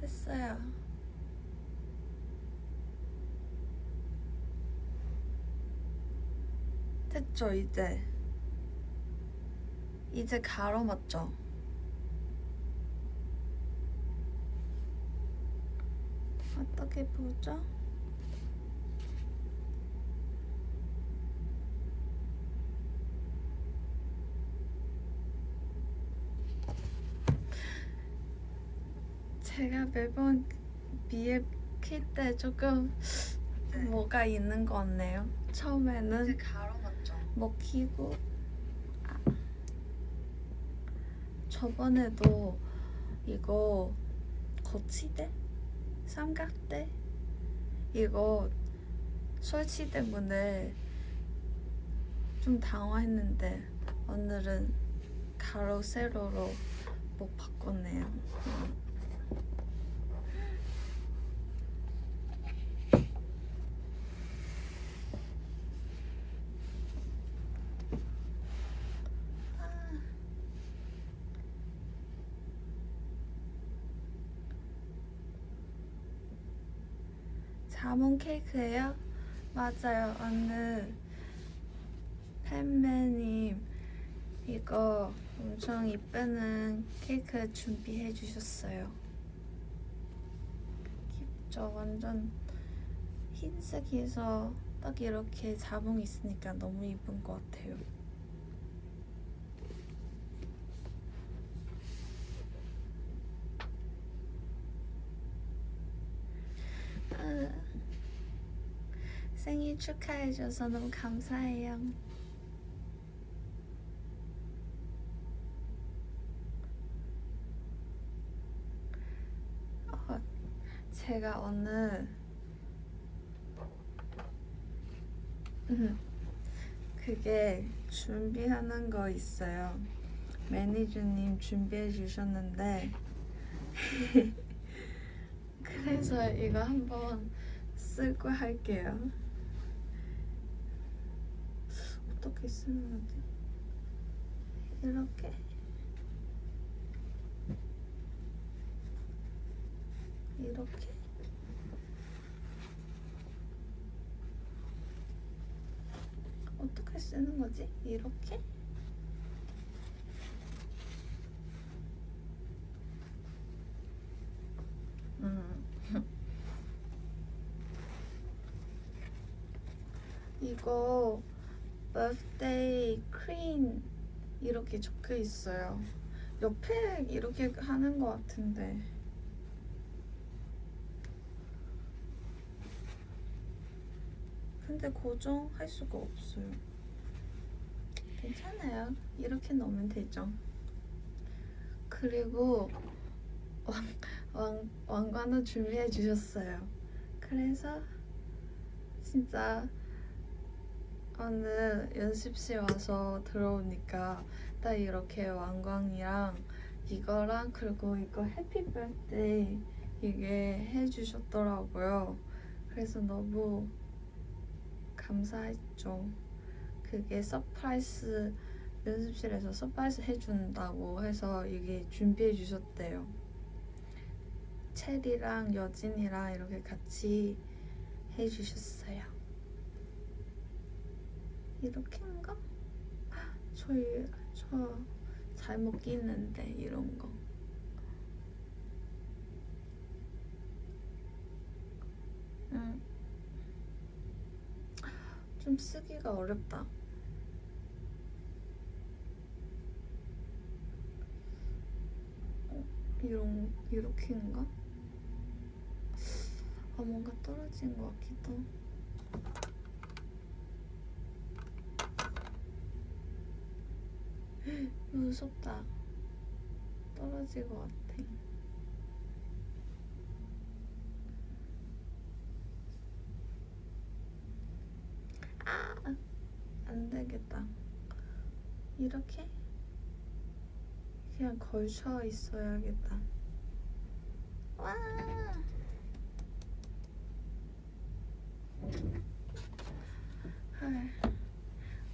됐어요. 됐죠, 이제. 이제 가로 맞죠? 어떻게 보죠? 제가 매번 비에 킬때 조금 뭐가 있는 것 같네요. 처음에는 먹히고 저번에도 이거 거치대? 삼각대? 이거 설치 때문에 좀 당황했는데 오늘은 가로 세로로 못 바꿨네요. 자몽 케이크예요? 맞아요. 오늘 팬매님 이거 엄청 이쁘는 케이크 준비해 주셨어요. 귀엽죠? 완전 흰색에서 딱 이렇게 자몽 있으니까 너무 이쁜 것 같아요. 생일 축하해줘서 너무 감사해요. 제가 오늘 그게 준비하는 거 있어요. 매니저님 준비해 주셨는데 그래서 이거 한번 쓰고 할게요. 어떻게 쓰는 거지? 이렇게 어떻게 쓰는 거지? 이렇게? 이거 birthday queen 이렇게 적혀 있어요. 옆에 이렇게 하는 것 같은데 근데 고정할 수가 없어요. 괜찮아요. 이렇게 넣으면 되죠. 그리고 왕관을 준비해 주셨어요. 그래서 진짜 오늘 연습실 와서 들어오니까 딱 이렇게 왕관이랑 이거랑 그리고 이거 해피 birthday 이게 해주셨더라고요. 그래서 너무 감사했죠. 그게 서프라이즈 연습실에서 서프라이즈 해준다고 해서 이게 준비해 주셨대요. 체리랑 여진이랑 이렇게 같이 해주셨어요. 이렇게인가? 저 잘 먹겠는데 이런 거. 좀 쓰기가 어렵다. 이렇게인가? 뭔가 떨어진 것 같기도. 무섭다. 떨어질 것 같아. 안 되겠다. 이렇게? 그냥 걸쳐 있어야겠다. 와!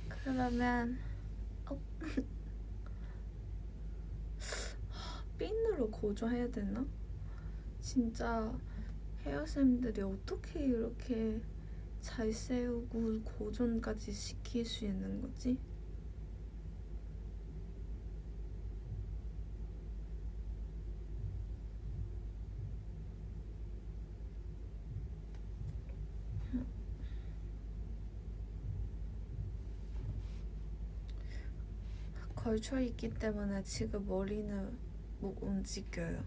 그러면 핀으로 고정해야 되나? 진짜 헤어쌤들이 어떻게 이렇게 잘 세우고 고정까지 시킬 수 있는 거지? 걸쳐 있기 때문에 지금 머리는 못 움직여요.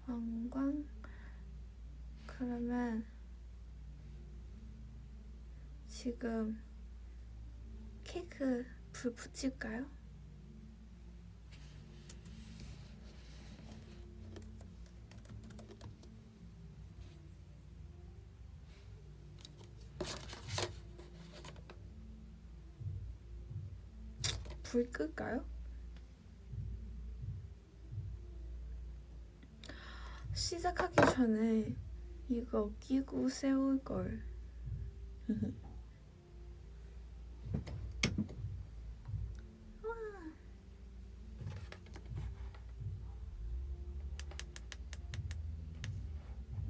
왕광? 그러면 지금 케이크 불 붙일까요? 불 끌까요? 시작하기 전에 이거 끼고 세울걸.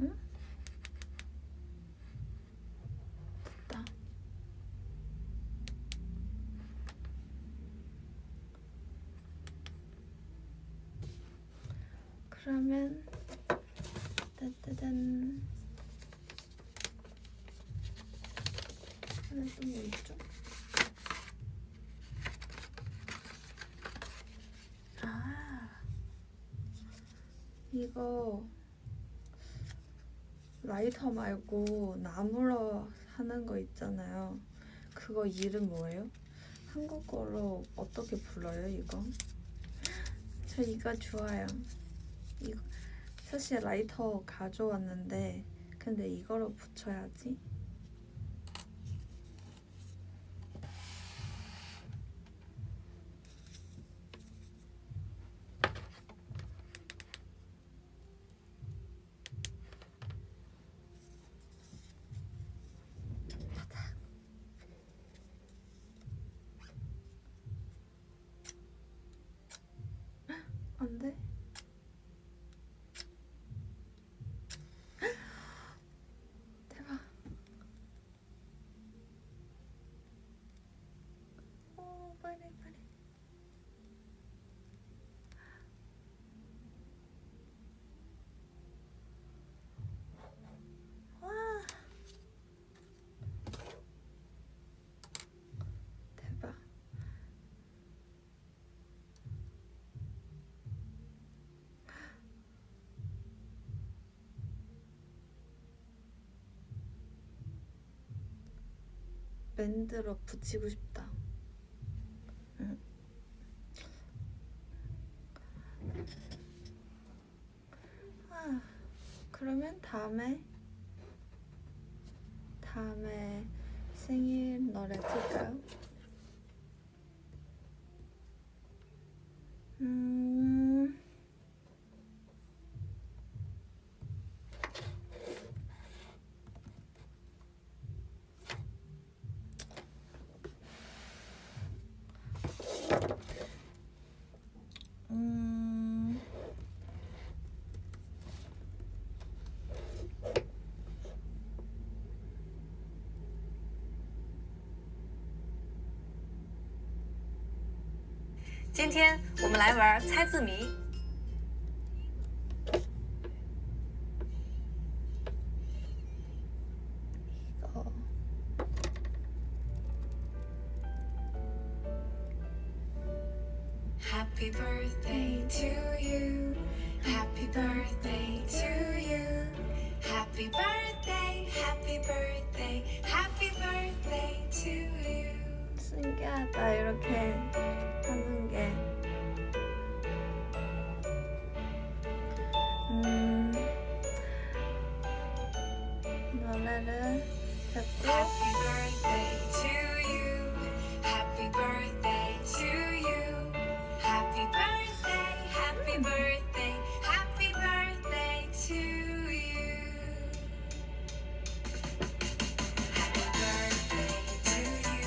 응? 됐다. 그러면 따따단 하나 또 뭐 있죠? 아, 이거 라이터 말고 나무로 하는 거 있잖아요. 그거 이름 뭐예요? 한국어로 어떻게 불러요, 이거? 저 이거 좋아요. 이거 사실 라이터 가져왔는데 근데 이거로 붙여야지. 안 돼? 대박. 오, 빨리 빨리. 와. 대박. 밴드로 붙이고 싶다. 응. 아, 그러면 다음에 생일 노래 틀까요? 음, 음, 今天我们来玩猜字谜。 이거 Happy birthday to you. Happy birthday to you. Happy birthday, happy birthday, happy birthday to you. 신기하다 이렇게 하는 게. 노래를 듣고 Happy birthday to you. Happy birthday to you. Happy birthday, happy birthday, happy birthday to you. Happy birthday to you.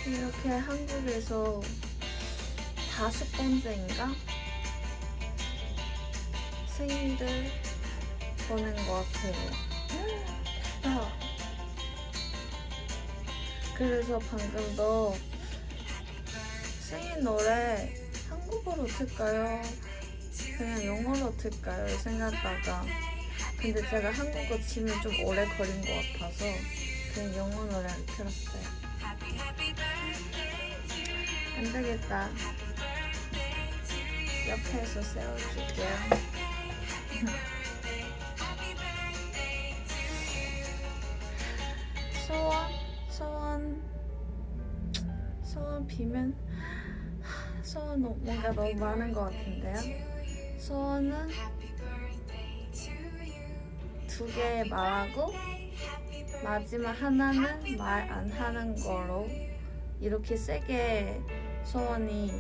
이렇게 한국에서 5번째인가? 생일을 보낸 것 같아요. 대박! 그래서 방금도 생일 노래 한국어로 틀까요? 그냥 영어로 틀까요? 생각하다가 근데 제가 한국어 치면 좀 오래 걸린 것 같아서 그냥 영어 노래를 틀었어요. 안 되겠다. 옆에서 세워줄게요. 소원 비면 소원 뭔가 너무 많은 것 같은데요. 소원은 2개 말하고 마지막 하나는 말 안 하는 거로 이렇게 세게 소원이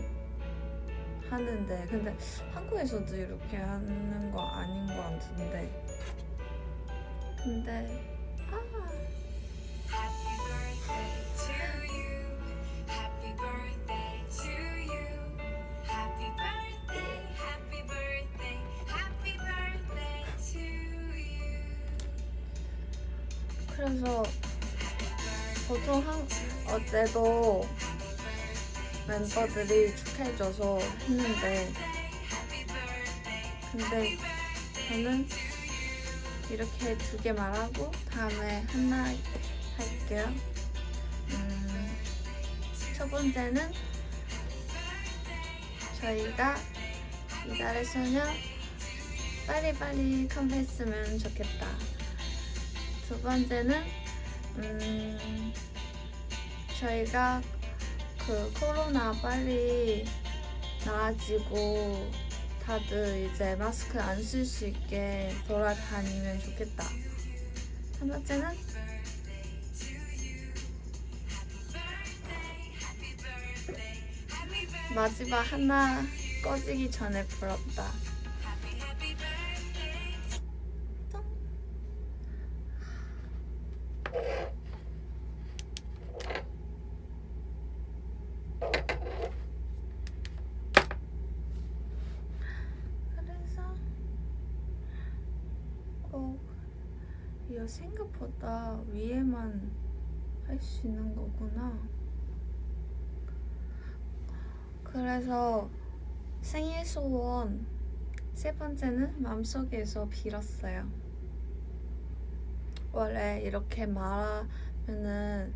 하는데 근데 한국에서도 이렇게 하는 거 아닌 것 같은데 근데 그래서 보통 어제도 멤버들이 축하해줘서 했는데 근데 저는 이렇게 2개 말하고 다음에 하나 할게요. 첫 번째는 저희가 이달의 소녀 빨리빨리 컴백했으면 좋겠다. 두 번째는 저희가 그 코로나 빨리 나아지고 다들 이제 마스크 안 쓸 수 있게 돌아다니면 좋겠다. 세 번째는 마지막 하나 꺼지기 전에 불었다. 이거 생각보다 위에만 할 수 있는 거구나. 그래서 생일 소원 3번째는 마음속에서 빌었어요. 원래 이렇게 말하면은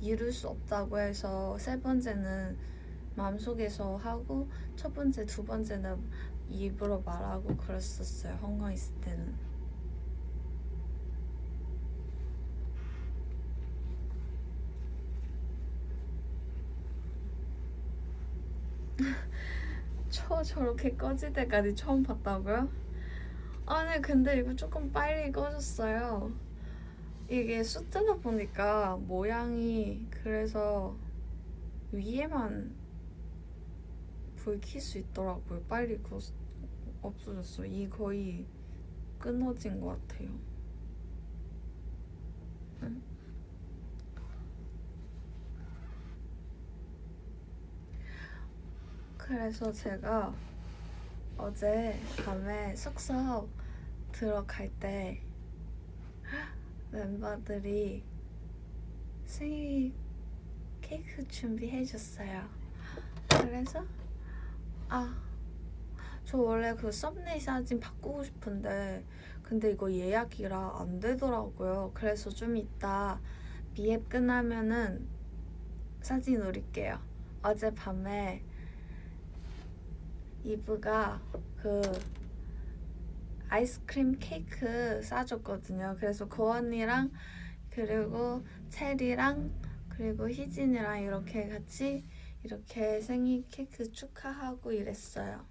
이룰 수 없다고 해서 3번째는 마음속에서 하고 첫 번째, 2번째는 입으로 말하고 그랬었어요. 홍콩 있을 때는. 저렇게 꺼질 때까지 처음 봤다고요? 아니 근데 이거 조금 빨리 꺼졌어요. 이게 숫자다 보니까 모양이 그래서 위에만 불 켤 수 있더라고요. 빨리 없어졌어. 이 거의 끊어진 것 같아요. 응? 그래서 제가 어제 밤에 숙소 들어갈 때 멤버들이 생일 케이크 준비해줬어요. 그래서 저 원래 그 썸네일 사진 바꾸고 싶은데 근데 이거 예약이라 안 되더라고요. 그래서 좀 이따 미앱 끝나면은 사진 올릴게요. 어젯밤에 이브가 그 아이스크림 케이크 싸줬거든요. 그래서 그 언니랑 그리고 체리랑 그리고 희진이랑 이렇게 같이 이렇게 생일 케이크 축하하고 이랬어요.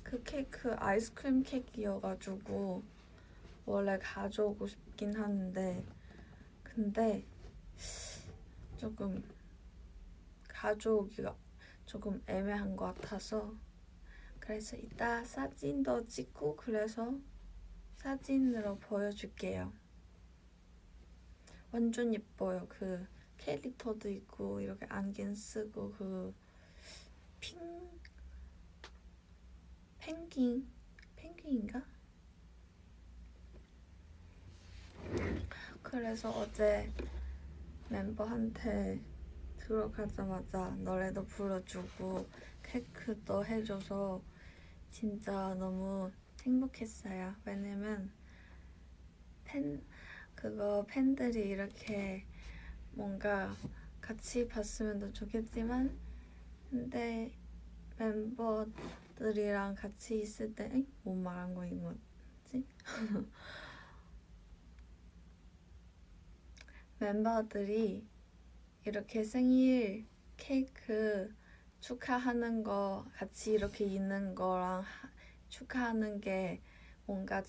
그 케이크 아이스크림 케이크여가지고 원래 가져오고 싶긴 하는데 근데 조금 가져오기가 조금 애매한 것 같아서 그래서 이따 사진도 찍고 그래서 사진으로 보여줄게요. 완전 예뻐요. 그 캐릭터도 있고 이렇게 안경 쓰고 그 펭귄인가? 그래서 어제 멤버한테 들어가자마자 노래도 불러주고 케이크도 해줘서 진짜 너무 행복했어요. 왜냐면 팬들이 이렇게 뭔가 같이 봤으면 더 좋겠지만 근데 멤버들이랑 같이 있을 때 못 말한 거 이거지? 멤버들이 이렇게 생일 케이크 축하하는 거 같이 이렇게 있는 거랑 축하하는 게 뭔가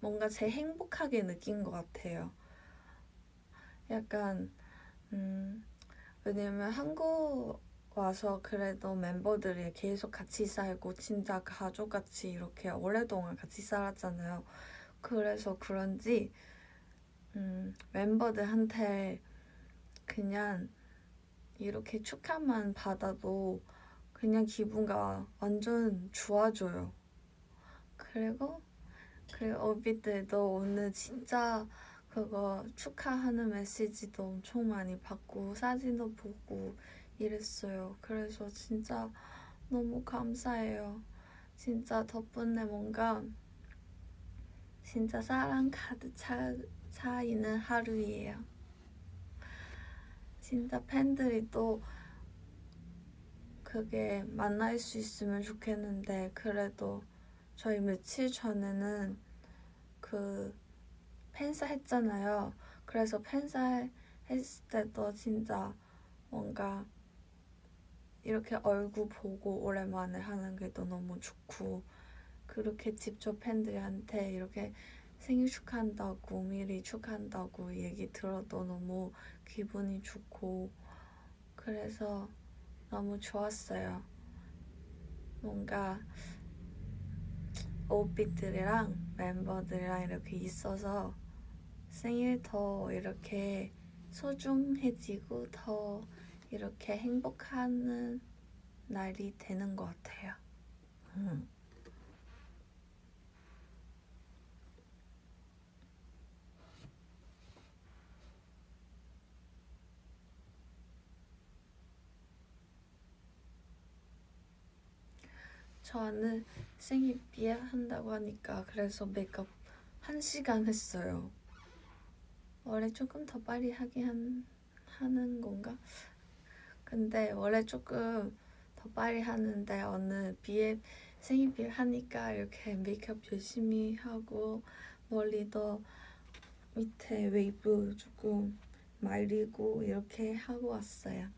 뭔가 제일 행복하게 느낀 것 같아요. 약간 왜냐면 한국 와서 그래도 멤버들이 계속 같이 살고 진짜 가족같이 이렇게 오랫동안 같이 살았잖아요. 그래서 그런지 멤버들한테 그냥 이렇게 축하만 받아도 그냥 기분가 완전 좋아져요. 그리고 어비들도 오늘 진짜 그거 축하하는 메시지도 엄청 많이 받고 사진도 보고 이랬어요. 그래서 진짜 너무 감사해요. 진짜 덕분에 뭔가 진짜 사랑 가득 차 있는 하루예요. 진짜 팬들이 또 그게 만날 수 있으면 좋겠는데 그래도 저희 며칠 전에는 그 팬사 했잖아요. 그래서 팬사 했을 때도 진짜 뭔가 이렇게 얼굴 보고 오랜만에 하는 게 또 너무 좋고 그렇게 직접 팬들한테 이렇게 생일 축하한다고 미리 축하한다고 얘기 들어도 너무 기분이 좋고 그래서 너무 좋았어요. 뭔가 오빛들이랑 멤버들이랑 이렇게 있어서 생일 더 이렇게 소중해지고 더 이렇게 행복한 날이 되는 것 같아요. 저는 생일 비에 한다고 하니까 그래서 메이크업 1시간 했어요. 원래 조금 더 빨리 하는 건가? 근데 원래 조금 더 빨리 하는데 오늘 생일 비에 하니까 이렇게 메이크업 열심히 하고 머리도 밑에 웨이브 조금 말리고 이렇게 하고 왔어요.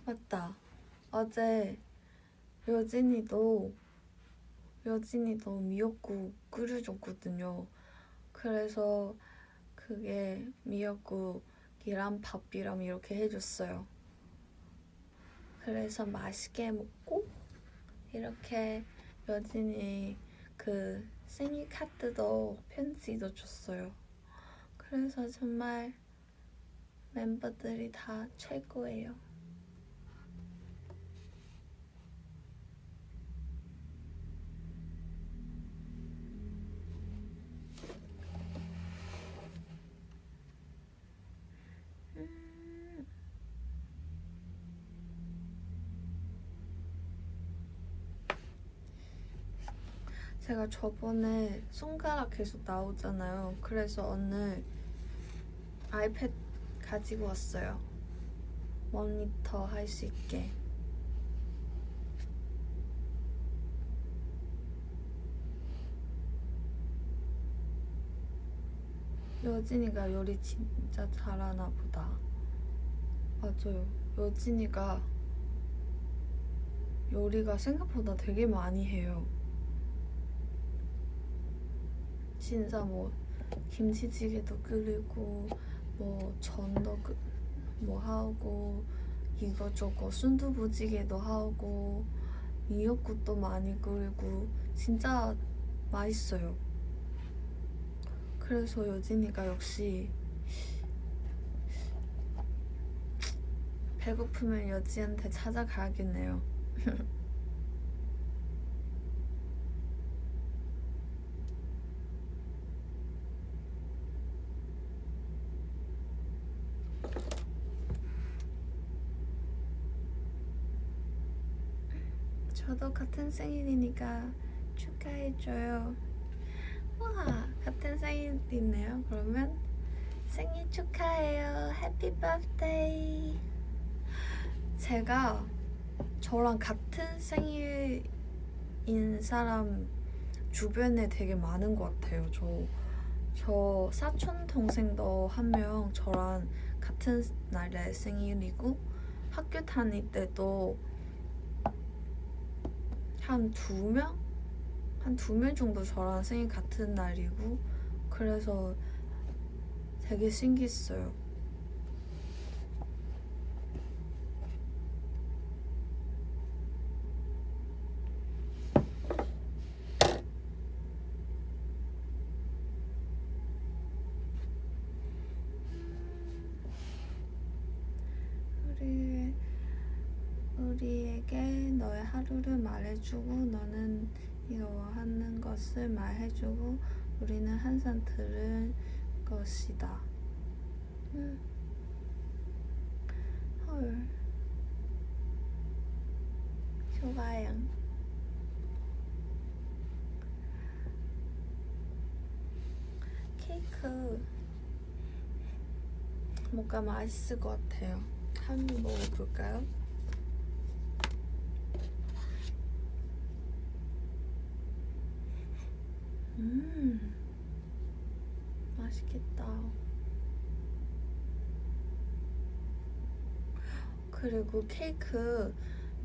맞다. 어제 여진이도 미역국 끓여줬거든요. 그래서 그게 미역국이랑 밥이랑 이렇게 해줬어요. 그래서 맛있게 먹고 이렇게 여진이 그 생일 카드도 편지도 줬어요. 그래서 정말 멤버들이 다 최고예요. 제가 저번에 손가락 계속 나오잖아요. 그래서 오늘 아이패드 가지고 왔어요. 모니터 할 수 있게. 여진이가 요리 진짜 잘하나 보다. 맞아요. 여진이가 요리가 생각보다 되게 많이 해요. 진짜 뭐 김치찌개도 끓이고 뭐 전도 뭐 하고 이거저거 순두부찌개도 하고 미역국도 많이 끓이고 진짜 맛있어요. 그래서 여진이가 역시 배고프면 여지한테 찾아가야겠네요. 저도 같은 생일이니까 축하해줘요. 와, 같은 생일이네요. 그러면 생일 축하해요. 해피 버스데이. 제가 저랑 같은 생일인 사람 주변에 되게 많은 것 같아요. 저 사촌 동생도 한 명 저랑 같은 날에 생일이고, 학교 다닐 때도 한 두 명 정도 저랑 생일 같은 날이고, 그래서 되게 신기했어요. 우리에게 너의 하루를 말해주고 너는 이거 하는 것을 말해주고 우리는 항상 들을 것이다. 헐. 좋아요. 케이크 뭔가 맛있을 것 같아요. 한번 먹어볼까요? 맛있겠다. 그리고 케이크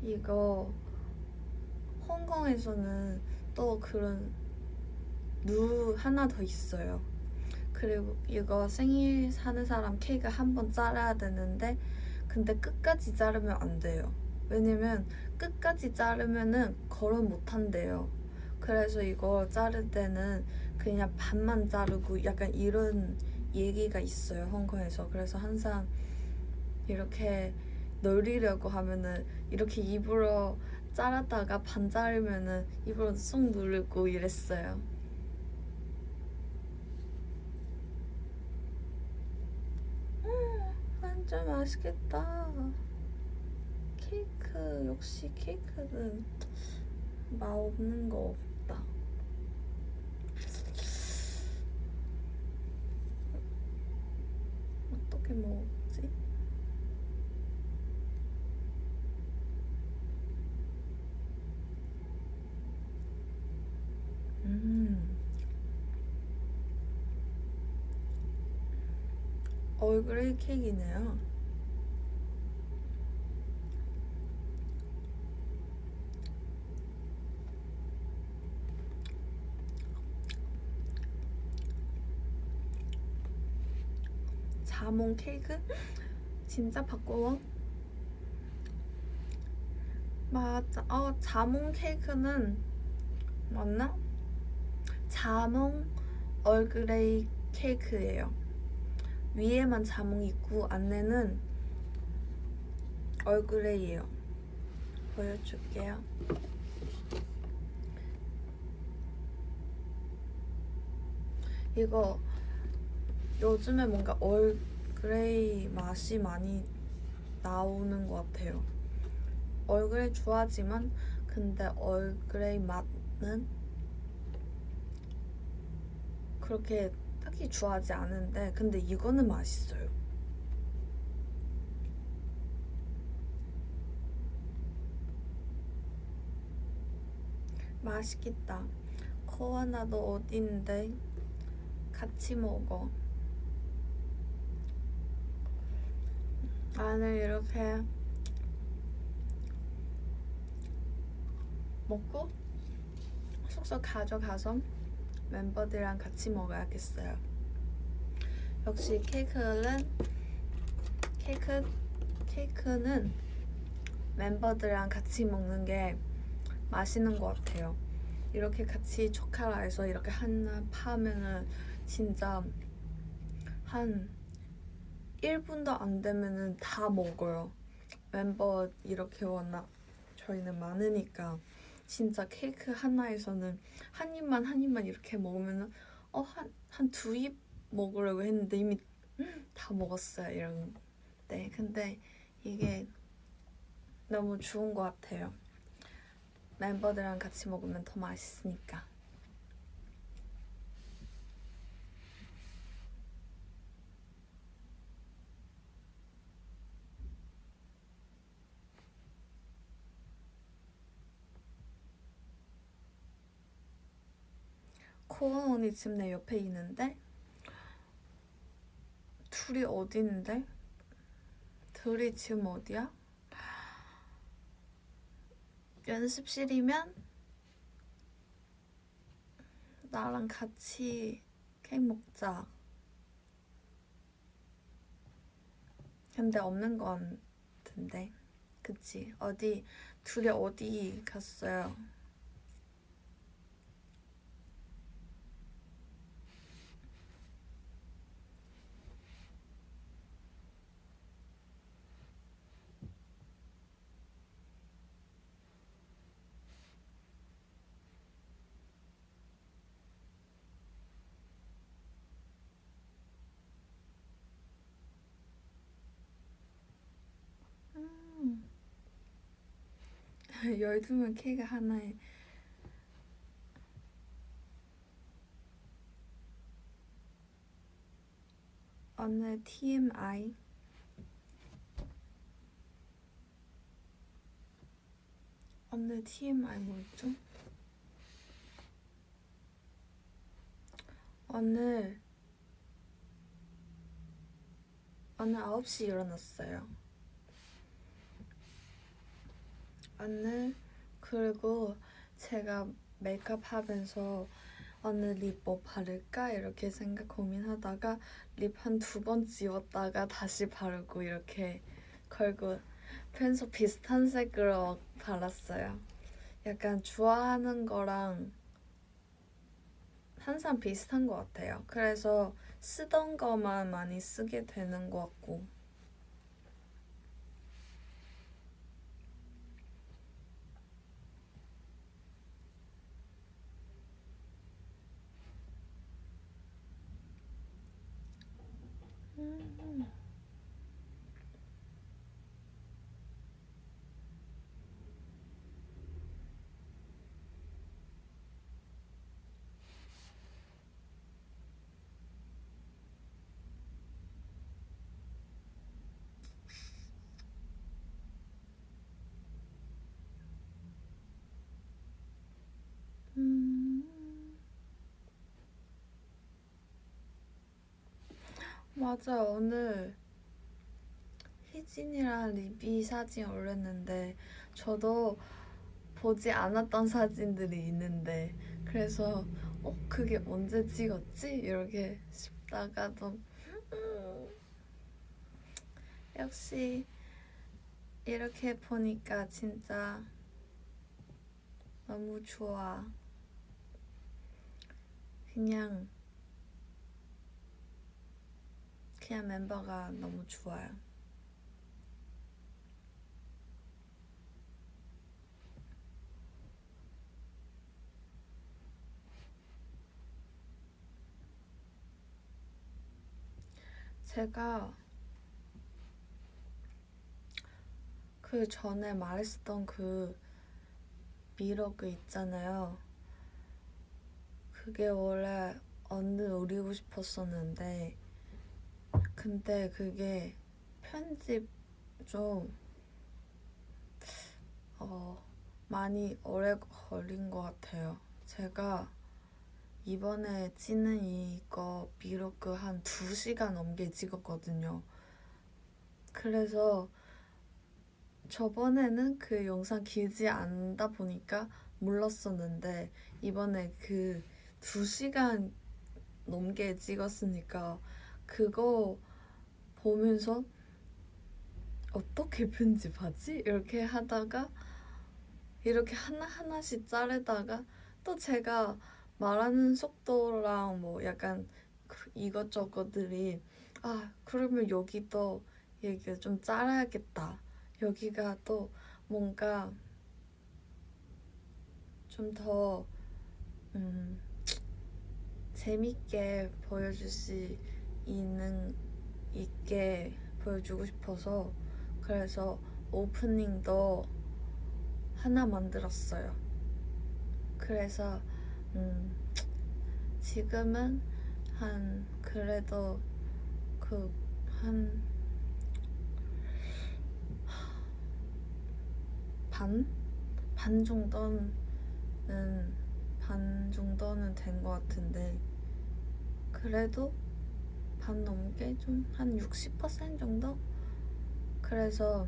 이거 홍콩에서는 또 그런 루 하나 더 있어요. 그리고 이거 생일 사는 사람 케이크 한 번 잘라야 되는데 근데 끝까지 자르면 안 돼요. 왜냐면 끝까지 자르면은 거론 못 한대요. 그래서 이거 자를 때는 그냥 반만 자르고 약간 이런 얘기가 있어요, 홍콩에서. 그래서 항상 이렇게 늘리려고 하면은 이렇게 입으로 자르다가 반 자르면은 입으로 쏙 누르고 이랬어요. 완전 맛있겠다. 케이크, 역시 케이크는 맛 없는 거 없다. 어떻게 먹지? 얼그레이 케이크네요. 자몽 케이크? 진짜 바꿔? 맞아. 자몽 케이크는 맞나? 자몽 얼그레이 케이크예요. 위에만 자몽이 있고 안에는 얼그레이예요. 보여줄게요. 이거 요즘에 뭔가 얼그레이 맛이 많이 나오는 것 같아요. 얼그레이 좋아하지만 근데 얼그레이 맛은 그렇게 딱히 좋아하지 않은데 근데 이거는 맛있어요. 맛있겠다. 코아나도 어딘데 같이 먹어. 나는 이렇게 먹고 숙소 가져가서 멤버들이랑 같이 먹어야겠어요. 역시 케이크는 멤버들이랑 같이 먹는 게 맛있는 것 같아요. 이렇게 같이 초카라에서 이렇게 하나 파면은 진짜 한 1분도 안 되면은 다 먹어요. 멤버 이렇게 워낙 저희는 많으니까 진짜 케이크 하나에서는 한 입만 이렇게 먹으면은 한 두 입 먹으려고 했는데 이미 다 먹었어요. 이런 네, 근데 이게 너무 좋은 것 같아요. 멤버들이랑 같이 먹으면 더 맛있으니까. 코원 언니 지금 내 옆에 있는데 둘이 어디 있는데? 둘이 지금 어디야? 연습실이면 나랑 같이 케이크 먹자. 근데 없는 것 같은데. 그치? 둘이 어디 갔어요? 음. 12명 케이크 하나에 어느 TMI 어느 TMI 뭐였죠? 오늘 9시 일어났어요. 오늘 그리고 제가 메이크업 하면서 오늘 립 뭐 바를까 이렇게 고민하다가 립 한 2번 지웠다가 다시 바르고 이렇게 걸고 평소 비슷한 색으로 발랐어요. 약간 좋아하는 거랑 항상 비슷한 것 같아요. 그래서 쓰던 거만 많이 쓰게 되는 것 같고. 맞아, 오늘 희진이랑 리비 사진 올렸는데 저도 보지 않았던 사진들이 있는데 그래서 그게 언제 찍었지? 이렇게 싶다가도 역시 이렇게 보니까 진짜 너무 좋아. 그냥 멤버가 너무 좋아요. 제가 그 전에 말했었던 그 미러그 있잖아요. 그게 원래 언니 올리고 싶었었는데 근데 그게 편집 좀 많이 오래 걸린 것 같아요. 제가 이번에 찍는 이거 미러그 한 2시간 넘게 찍었거든요. 그래서 저번에는 그 영상 길지 않다 보니까 몰랐었는데 이번에 그 2시간 넘게 찍었으니까 그거 보면서 어떻게 편집하지? 이렇게 하다가 이렇게 하나하나씩 자르다가 또 제가 말하는 속도랑 뭐 약간 이것저것들이 그러면 여기 또 얘기 좀 잘라야겠다. 여기가 또 뭔가 좀 더 재밌게 보여줄 수 있게 보여주고 싶어서 그래서 오프닝도 하나 만들었어요. 그래서 지금은 한 그래도 한 반? 반 정도는 된 것 같은데 그래도 반 넘게 좀 한 60% 정도? 그래서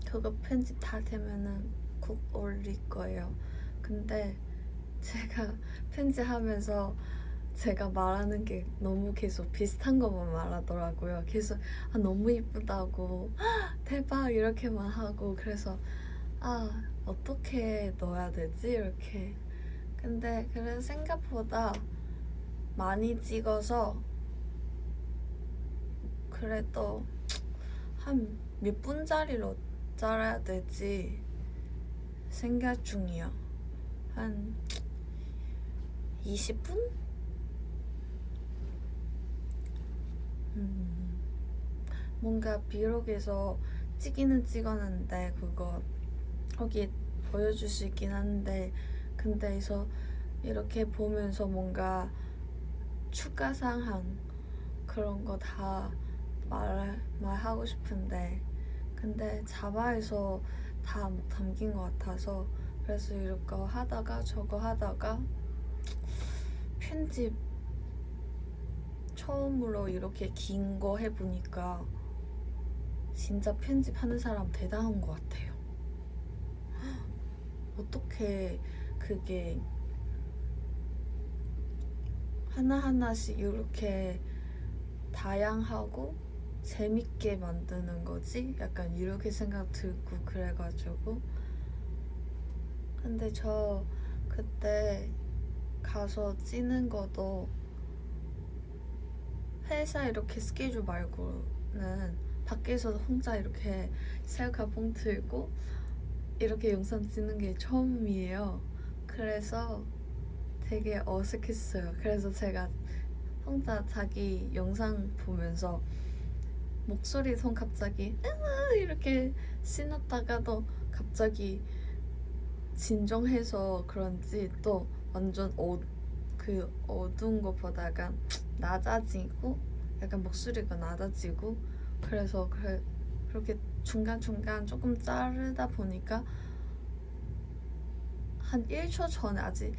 그거 편집 다 되면은 곧 올릴 거예요. 근데 제가 편집하면서 제가 말하는 게 너무 계속 비슷한 것만 말하더라고요. 계속 너무 이쁘다고 대박 이렇게만 하고 그래서 어떻게 넣어야 되지 이렇게. 근데 그래도 생각보다 많이 찍어서 그래도 한 몇 분짜리로 잘라야 되지 생각 중이야. 한 20분? 뭔가 비록에서 찍기는 찍었는데 그거 거기에 보여줄 수 있긴 한데 근데 이렇게 보면서 뭔가 추가 사항 그런 거 다 말하고 싶은데 근데 자바에서 다 담긴 것 같아서 그래서 이거 하다가 저거 하다가 편집 처음으로 이렇게 긴 거 해보니까 진짜 편집하는 사람 대단한 것 같아요. 어떻게 그게 하나하나씩 이렇게 다양하고 재밌게 만드는 거지? 약간 이렇게 생각 들고 그래가지고 근데 저 그때 가서 찍는 것도 회사 이렇게 스케줄 말고는 밖에서 혼자 이렇게 셀카봉 들고 이렇게 영상 찍는 게 처음이에요. 그래서 되게 어색했어요. 그래서 제가 혼자 자기 영상 보면서 목소리 톤 갑자기 이렇게 신났다가도 갑자기 진정해서 그런지 또 완전 어두운 거 보다가 낮아지고 약간 목소리가 낮아지고 그래서 그렇게 중간중간 조금 자르다 보니까 한 1초 전에 아직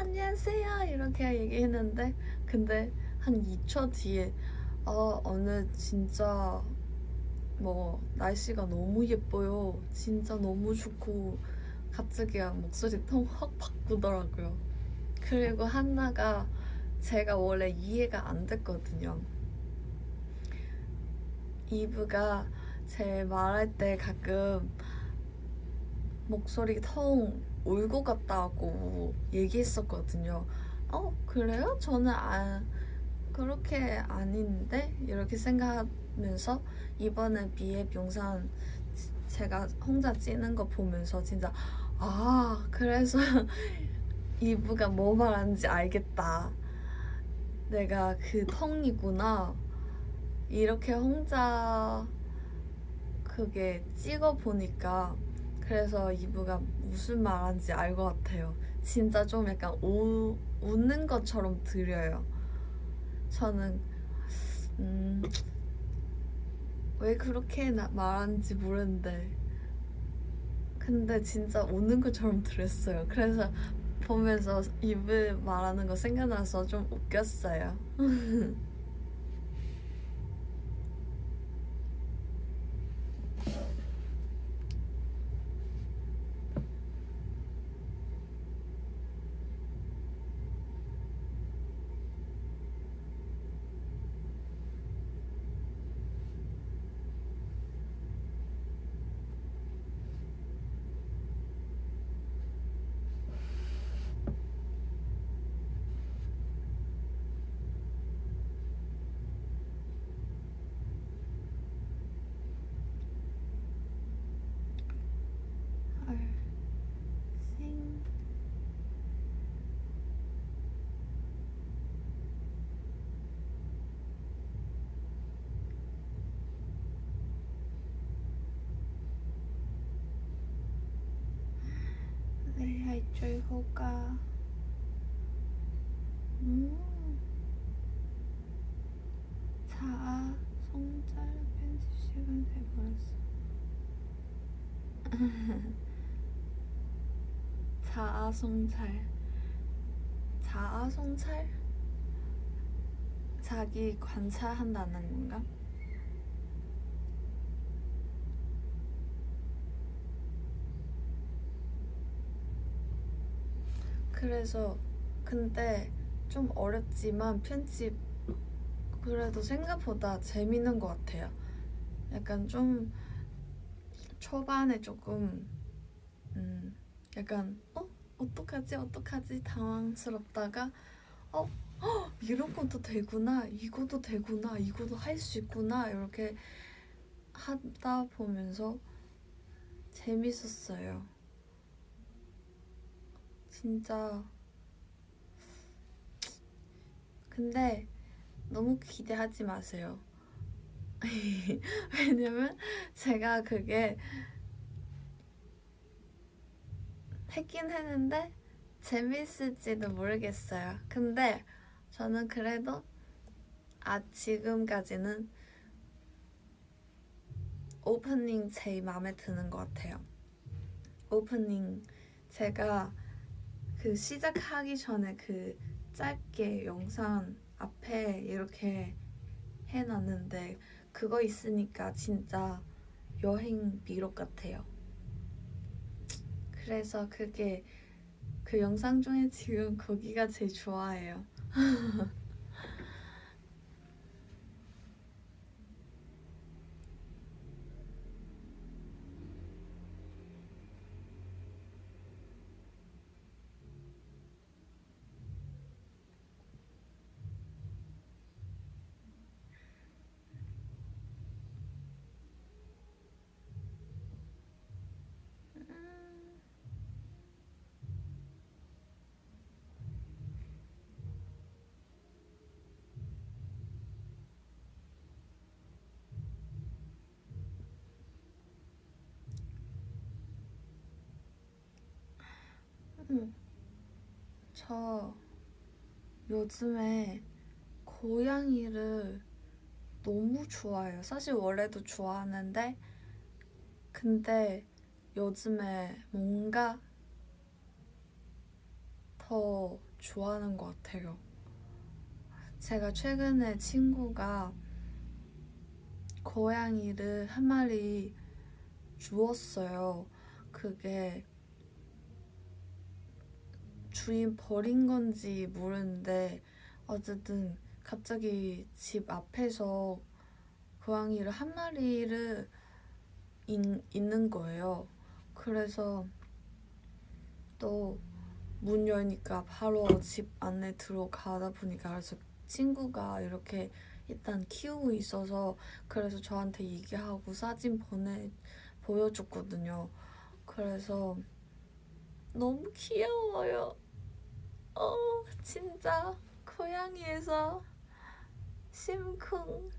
안녕하세요 이렇게 얘기했는데 근데 한 2초 뒤에 오늘 진짜 뭐 날씨가 너무 예뻐요 진짜 너무 좋고 갑자기 목소리 톤 확 바꾸더라고요. 그리고 하나가 제가 원래 이해가 안 됐거든요. 이브가 제 말할 때 가끔 목소리 통 올 것 같다고 얘기했었거든요. 그래요? 저는 그렇게 아닌데? 이렇게 생각하면서 이번에 비앱 영상 제가 혼자 찍는 거 보면서 진짜 그래서 이브가 뭐 말하는지 알겠다. 내가 그 텅이구나. 이렇게 혼자 그게 찍어보니까 그래서 이브가 무슨 말하는지 알 것 같아요. 진짜 좀 약간 웃는 것처럼 들려요. 저는 왜 그렇게 말하는지 모르는데 근데 진짜 웃는 것처럼 들렸어요. 그래서 보면서 이브 말하는 거 생각나서 좀 웃겼어요. 係最好㗎。查啊，송짤 편집 시간 돼버렸어. 자아송찰. 자아송찰? 자기 관찰한다는 건가? 그래서 근데 좀 어렵지만 편집 그래도 생각보다 재밌는 것 같아요. 약간 좀 초반에 조금 약간 어떡하지 당황스럽다가 이런 것도 되구나, 이것도 되구나, 이것도 할 수 있구나 이렇게 하다 보면서 재밌었어요. 진짜. 근데 너무 기대하지 마세요. 왜냐면 제가 그게 했긴 했는데 재밌을지도 모르겠어요. 근데 저는 그래도 지금까지는 오프닝 제일 마음에 드는 것 같아요. 오프닝 제가 그 시작하기 전에 그 짧게 영상 앞에 이렇게 해놨는데 그거 있으니까 진짜 여행 비록 같아요. 그래서 그게 그 영상 중에 지금 거기가 제일 좋아해요. 저 요즘에 고양이를 너무 좋아해요. 사실 원래도 좋아하는데 근데 요즘에 뭔가 더 좋아하는 것 같아요. 제가 최근에 친구가 고양이를 한 마리 주웠어요. 그게 주인 버린 건지 모르는데 어쨌든 갑자기 집 앞에서 고양이를 한 마리를 있는 거예요. 그래서 또 문 여니까 바로 집 안에 들어가다 보니까 그래서 친구가 이렇게 일단 키우고 있어서 그래서 저한테 얘기하고 사진 보여줬거든요. 그래서 너무 귀여워요. 진짜 고양이에서 심쿵.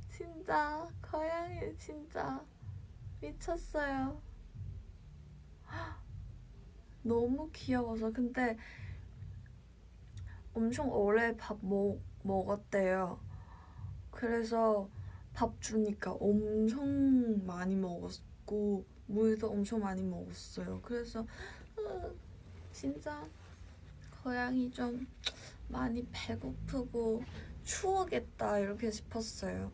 진짜 고양이 진짜 미쳤어요. 너무 귀여워서. 근데 엄청 오래 밥 먹었대요. 그래서 밥 주니까 엄청 많이 먹었고 물도 엄청 많이 먹었어요. 그래서 진짜 고양이 좀 많이 배고프고 추우겠다 이렇게 싶었어요.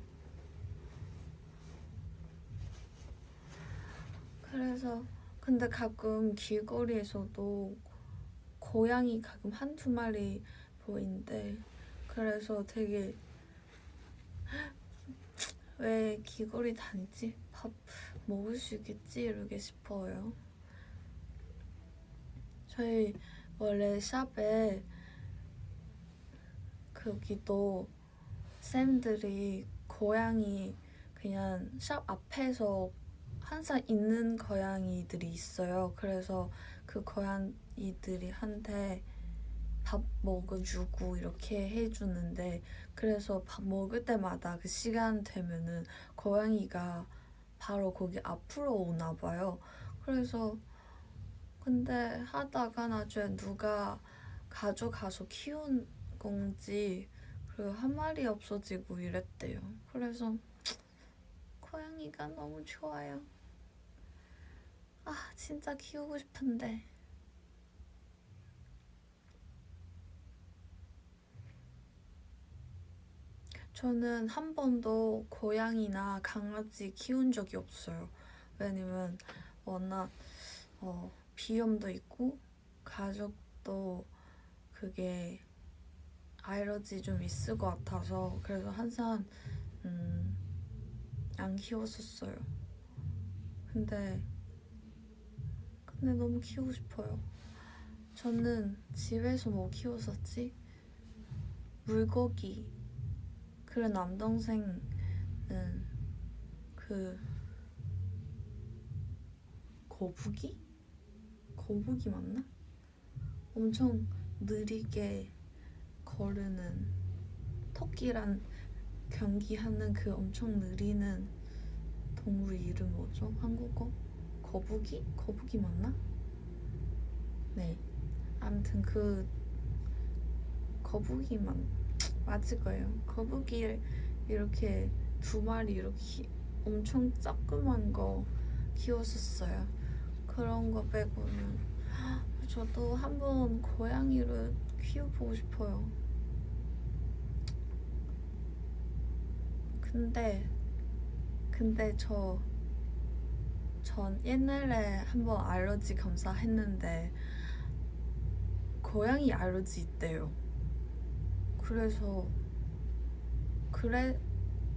그래서 근데 가끔 길거리에서도 고양이 가끔 한두 마리 보이는데 그래서 되게 왜 길거리 다니지? 밥 먹을 수 있겠지? 이러게 싶어요. 저희 원래 샵에 거기도 쌤들이 고양이 그냥 샵 앞에서 항상 있는 고양이들이 있어요. 그래서 그 고양이들이 한테 밥 먹어주고 이렇게 해주는데 그래서 밥 먹을 때마다 그 시간 되면은 고양이가 바로 거기 앞으로 오나 봐요. 그래서 근데 하다가 나중에 누가 가져가서 키운 건지 그리고 한 마리 없어지고 이랬대요. 그래서 고양이가 너무 좋아요. 아, 진짜 키우고 싶은데. 저는 한 번도 고양이나 강아지 키운 적이 없어요. 왜냐면 워낙 비염도 있고 가족도 그게 알러지 좀 있을 것 같아서 그래서 항상 안 키웠었어요. 근데 너무 키우고 싶어요. 저는 집에서 뭐 키웠었지? 물고기. 그래 남동생은 그 거북이? 거북이 맞나? 엄청 느리게 거르는 토끼랑 경기하는 그 엄청 느리는 동물 이름 뭐죠? 한국어? 거북이? 거북이 맞나? 네. 아무튼 그 거북이만 맞을 거예요. 거북이를 이렇게 2마리 이렇게 엄청 조그만 거 키웠었어요. 그런 거 빼고는 저도 한번 고양이를 키워보고 싶어요. 근데 전 옛날에 한번 알러지 검사했는데 고양이 알러지 있대요. 그래서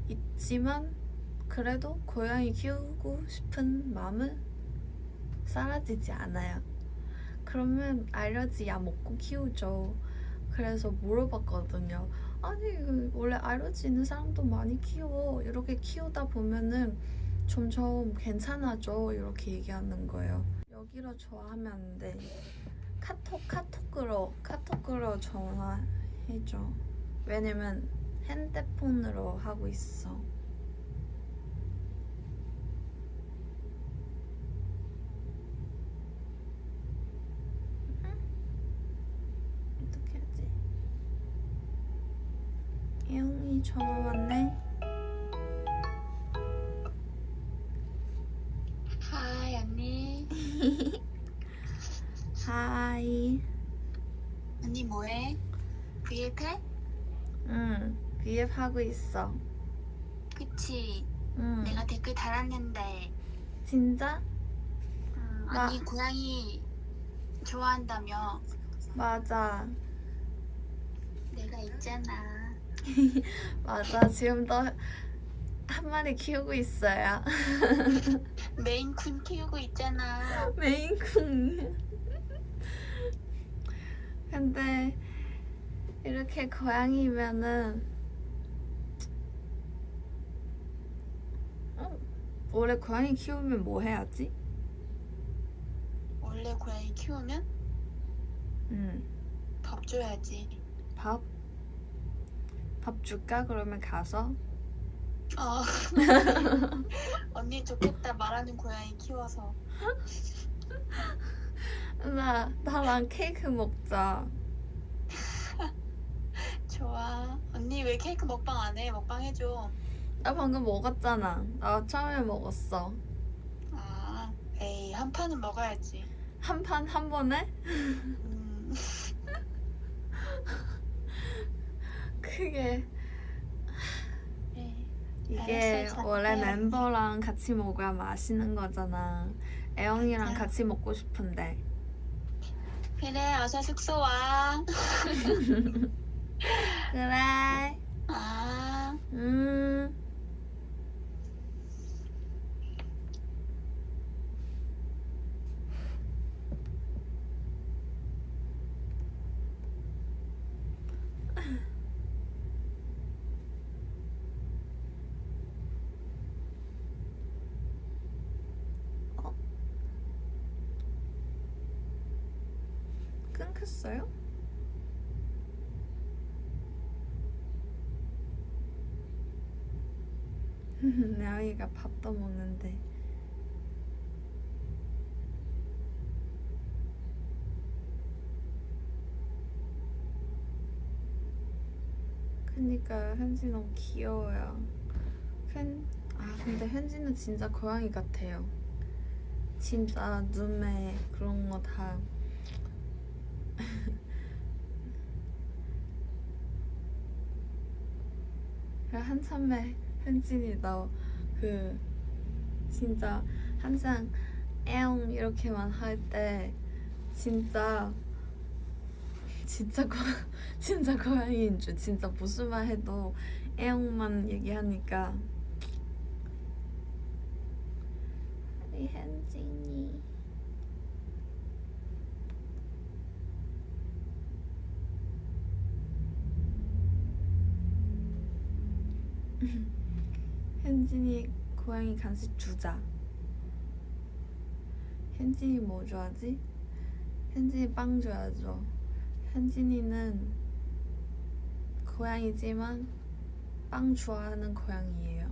있지만 그래도 고양이 키우고 싶은 마음은 사라지지 않아요. 그러면 알러지 약 먹고 키우죠. 그래서 물어봤거든요. 아니 원래 알러지 있는 사람도 많이 키워. 이렇게 키우다 보면은 점점 괜찮아져. 이렇게 얘기하는 거예요. 여기로 좋아하면 안 돼. 카톡으로 전화해줘. 왜냐면 핸드폰으로 하고 있어. 어떻게 하지? 예영이 전화 왔네. 하이 언니. 하이. 언니 뭐해? 브이앱해? 응, 비앱하고 있어. 그치? 응. 내가 댓글 달았는데 진짜? 언니 고양이 좋아한다며. 맞아. 내가 있잖아. 맞아. 지금도 한 마리 키우고 있어요. 메인쿤 키우고 있잖아. 메인쿵. 근데 이렇게 고양이면은 원래 고양이 키우면 뭐 해야지? 원래 고양이 키우면 밥 줘야지. 밥 줄까? 그러면 가서? 어. 언니 좋겠다. 말하는 고양이 키워서. 나랑 케이크 먹자. 좋아. 언니 왜 케이크 먹방 안 해? 먹방 해줘. 나 방금 먹었잖아. 나 처음에 먹었어. 아, 에이 한 판은 먹어야지. 한 판 한 번에? 그게 네. 이게 알았어, 원래 잘해. 멤버랑 같이 먹어야 맛있는 거잖아. 애영이랑 맞아. 같이 먹고 싶은데. 그래 어서 숙소 와. 그래. 아. 끊겼어요? 애영이가 밥도 먹는데. 그니까요. 현지 너무 귀여워요. 근데 현지는 진짜 고양이 같아요. 진짜 눈매 그런 거 다. 한참에 현진이 너 그 진짜 항상 애용 이렇게만 할 때 진짜 진짜 고 진짜 고양이인 줄. 진짜 무슨 말 해도 애용만 얘기하니까. 우리 현진이 현진이 고양이 간식 주자. 현진이 뭐 좋아하지? 현진이 빵 줘야죠. 현진이는 고양이지만 빵 좋아하는 고양이에요.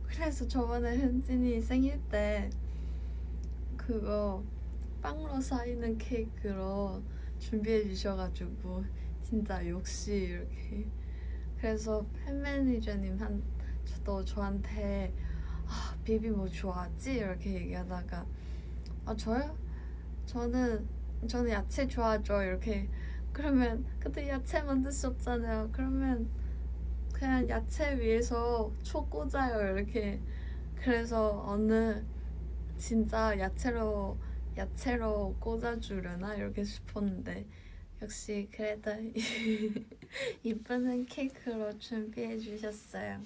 그래서 저번에 현진이 생일 때 그거 빵으로 쌓이는 케이크로 준비해 주셔가지고 진짜 역시 이렇게. 그래서 팬 매니저님 저한테 비비 뭐 좋아하지? 이렇게 얘기하다가 저요? 저는 야채 좋아하죠. 이렇게. 그러면 근데 야채 만들 수 없잖아요. 그러면 그냥 야채 위에서 초 꽂아요. 이렇게. 그래서 진짜 야채로 꽂아주려나 이렇게 싶었는데 역시 그래도 이쁘는 케이크로 준비해 주셨어요.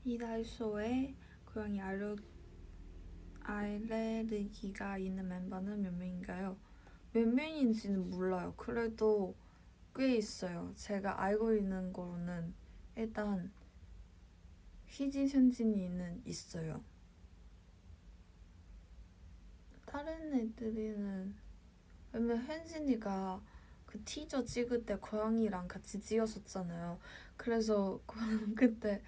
이 다이소에 고양이 알레르기가 있는 멤버는 몇 명인가요? 몇 명인지는 몰라요. 그래도 꽤 있어요. 제가 알고 있는 거로는 일단 희진, 현진이는 있어요. 다른 애들이는 왜냐면 현진이가 그 티저 찍을 때 고양이랑 같이 찍었었잖아요. 그래서 그때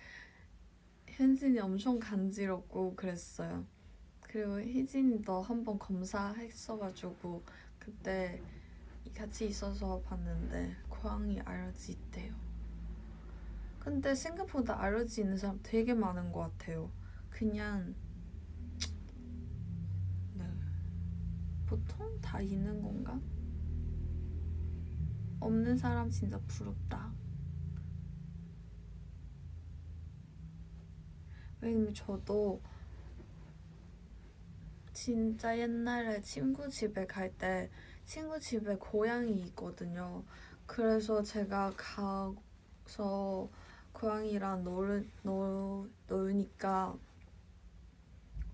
현진이 엄청 간지럽고 그랬어요. 그리고 희진이도 한번 검사했어가지고 그때 같이 있어서 봤는데 고양이 알러지 있대요. 근데 생각보다 알러지 있는 사람 되게 많은 것 같아요. 그냥 네. 보통 다 있는 건가? 없는 사람 진짜 부럽다. 왜냐면 저도 진짜 옛날에 친구 집에 갈 때 친구 집에 고양이 있거든요. 그래서 제가 가서 고양이랑 놀니까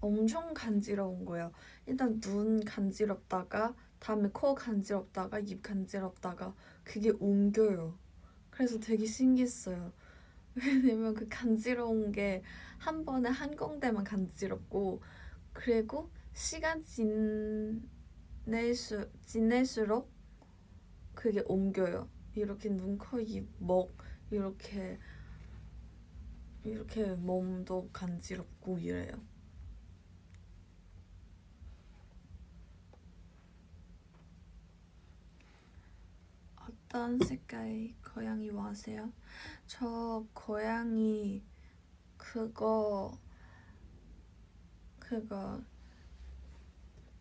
엄청 간지러운 거예요. 일단 눈 간지럽다가 다음에 코 간지럽다가 입 간지럽다가 그게 옮겨요. 그래서 되게 신기했어요. 왜냐면 그 간지러운 게 한 번에 한 군데만 간지럽고 그리고 시간 지낼수록 그게 옮겨요. 이렇게 눈, 코, 입, 목 이렇게 몸도 간지럽고 이래요. 어떤 색깔 고양이 좋아하세요? 저 고양이 그거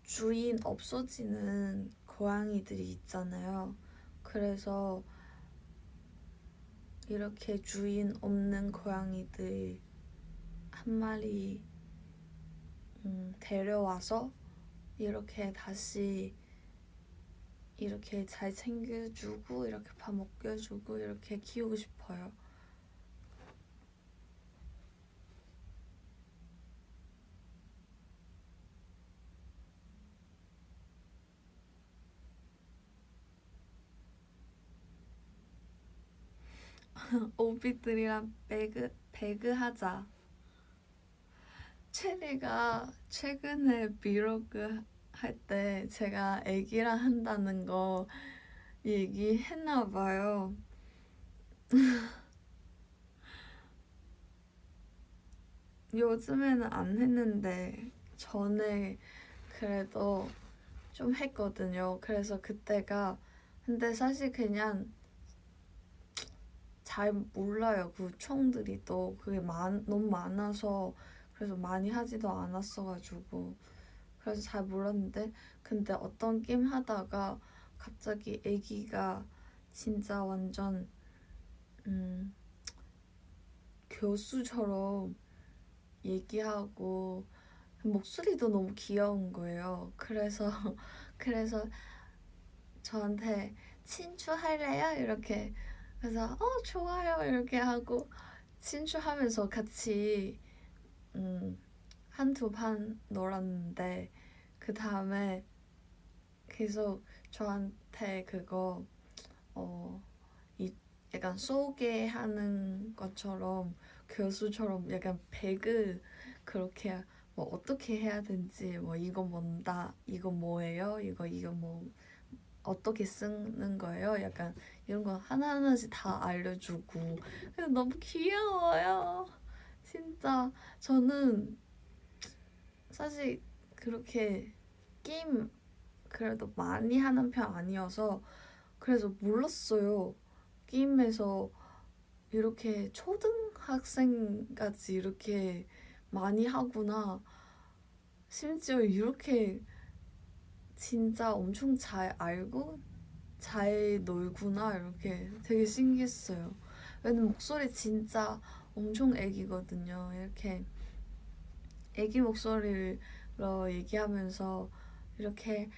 주인 없어지는 고양이들이 있잖아요. 그래서 이렇게 주인 없는 고양이들 한 마리 데려와서 이렇게 다시 이렇게 잘 챙겨주고 이렇게 밥 먹여주고 이렇게 키우고 싶어요. 오비들이랑 배그 하자. 체리가 최근에 브이로그 할 때 제가 애기랑 한다는 거 얘기했나 봐요. 요즘에는 안 했는데 전에 그래도 좀 했거든요. 그래서 그때가 근데 사실 그냥 잘 몰라요. 그 총들이 또 그게 너무 많아서 그래서 많이 하지도 않았어가지고 그래서 잘 몰랐는데 근데 어떤 게임 하다가 갑자기 애기가 진짜 완전 교수처럼 얘기하고 목소리도 너무 귀여운 거예요. 그래서 저한테 친추할래요? 이렇게 그래서 좋아요 이렇게 하고 친추하면서 같이 한두 판 놀았는데 그 다음에 계속 저한테 그거 이 약간 소개하는 것처럼 교수처럼 약간 배그 그렇게 뭐 어떻게 해야 되는지 뭐 이거 뭔다 이거 뭐예요 이거 뭐 어떻게 쓰는 거예요 약간 이런 거 하나하나씩 다 알려주고 그래서 너무 귀여워요 진짜 저는 사실 그렇게 게임 그래도 많이 하는 편 아니어서 그래서 몰랐어요 게임에서 이렇게 초등학생까지 이렇게 많이 하구나. 심지어 이렇게 진짜 엄청 잘 알고 잘 놀구나. 이렇게 되게 신기했어요. 왜냐면 목소리 진짜 엄청 애기거든요. 이렇게 애기 목소리로 얘기하면서 이렇게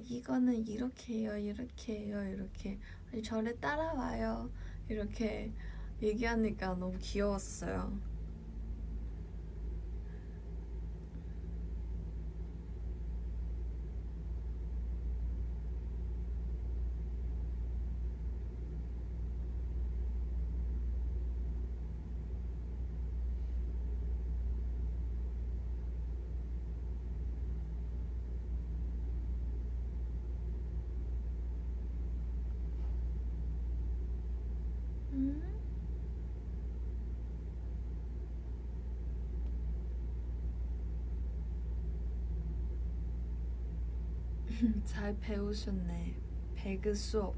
이거는 이렇게 해요, 이렇게 해요, 이렇게 아니, 저를 따라와요. 이렇게 얘기하니까 너무 귀여웠어요. 음? 잘 배우셨네. 배그 수업.